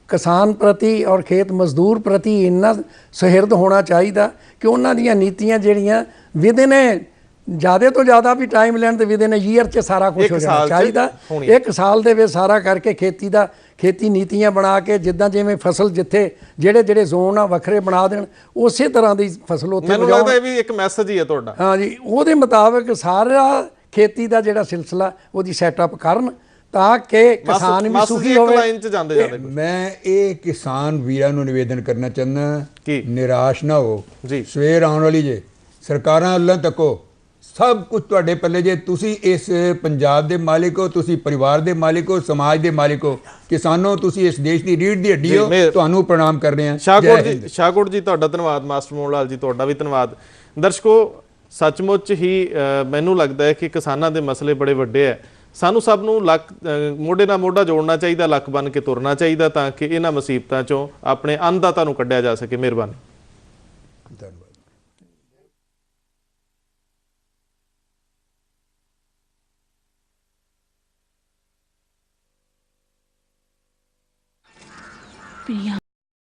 C: ਕਿਸਾਨ ਪ੍ਰਤੀ ਔਰ ਖੇਤ ਮਜ਼ਦੂਰ ਪ੍ਰਤੀ ਇੰਨਾ ਸੁਹਿਰਦ ਹੋਣਾ ਚਾਹੀਦਾ ਕਿ ਉਹਨਾਂ ਦੀਆਂ ਨੀਤੀਆਂ ਜਿਹੜੀਆਂ ਵਿਦਿਨ ਜ਼ਿਆਦਾ ਤੋਂ ਜ਼ਿਆਦਾ ਵੀ ਟਾਈਮ ਲੈਣ ਤੇ ਵਿਦਿਨ ਈਅਰ 'ਚ ਸਾਰਾ ਕੁਝ ਹੋ ਜਾਣਾ ਚਾਹੀਦਾ। 1 ਸਾਲ ਦੇ ਵਿੱਚ ਸਾਰਾ ਕਰਕੇ ਖੇਤੀ ਨੀਤੀਆਂ ਬਣਾ ਕੇ, ਜਿੱਦਾਂ ਜਿਵੇਂ ਫਸਲ ਜਿੱਥੇ ਜਿਹੜੇ ਜ਼ੋਨ ਆ ਵੱਖਰੇ ਬਣਾ ਦੇਣ, ਉਸੇ ਤਰ੍ਹਾਂ ਦੀ ਫਸਲ ਉੱਥੇ
A: ਮੈਨੂੰ ਲੱਗਦਾ ਇਹ ਵੀ ਇੱਕ ਮੈਸੇਜ ਹੀ ਹੈ ਤੁਹਾਡਾ।
C: ਹਾਂ ਜੀ, ਉਹਦੇ ਮੁਤਾਬਕ ਸਾਰਾ ਖੇਤੀ ਦਾ ਜਿਹੜਾ ਸਿਲਸਿਲਾ ਉਹਦੀ ਸੈਟਅਪ ਕਰਨ ਤਾਂ ਕਿ ਕਿਸਾਨ ਵੀ ਸੁਖੀ ਹੋਵੇ।
B: ਮੈਂ ਇਹ ਕਿਸਾਨ ਵੀਰਾਂ ਨੂੰ ਨਿਵੇਦਨ ਕਰਨਾ ਚਾਹੁੰਦਾ ਕਿ ਨਿਰਾਸ਼ ਨਾ ਹੋ, ਸਵੇਰ ਆਉਣ ਵਾਲੀ ਜੇ, ਸਰਕਾਰਾਂ ਅੱਲਾਂ ਤੱਕੋ, ਸਭ ਕੁਝ ਤੁਹਾਡੇ ਪੱਲੇ ਜੇ। ਤੁਸੀਂ ਇਸ ਪੰਜਾਬ ਦੇ ਮਾਲਿਕ ਹੋ, ਤੁਸੀਂ ਪਰਿਵਾਰ ਦੇ ਮਾਲਿਕ ਹੋ, ਸਮਾਜ ਦੇ ਮਾਲਿਕ ਹੋ, ਕਿਸਾਨੋ ਤੁਸੀਂ ਇਸ ਦੇਸ਼ ਦੀ ਰੀੜ੍ਹ ਦੀ ਹੱਡੀ ਹੋ, ਤੁਹਾਨੂੰ ਪ੍ਰਣਾਮ ਕਰ ਰਹੇ ਹਾਂ।
A: ਸ਼ਾਹਕੋਟ ਜੀ ਤੁਹਾਡਾ ਧੰਨਵਾਦ, ਮਾਸਟਰ ਮੋਹਨ ਲਾਲ ਜੀ ਤੁਹਾਡਾ ਵੀ ਧੰਨਵਾਦ। ਦਰਸ਼ਕੋ, ਸੱਚਮੁੱਚ ਹੀ ਮੈਨੂੰ ਲੱਗਦਾ ਹੈ ਕਿ ਕਿਸਾਨਾਂ ਦੇ ਮਸਲੇ ਬੜੇ ਵੱਡੇ ਹੈ। ਸਾਨੂੰ ਸਭ ਨੂੰ ਮੋਢੇ ਨਾਲ ਮੋਢਾ ਜੋੜਨਾ ਚਾਹੀਦਾ, ਲੱਕ ਬੰਨ ਕੇ ਤੁਰਨਾ ਚਾਹੀਦਾ ਤਾਂ ਕਿ ਇਹਨਾਂ ਮੁਸੀਬਤਾਂ 'ਚੋਂ ਆਪਣੇ ਅੰਨਦਾਤਾ ਨੂੰ ਕੱਢਿਆ ਜਾ ਸਕੇ। ਮਿਹਰਬਾਨੀ,
B: ਧੰਨਵਾਦ।
H: Yeah.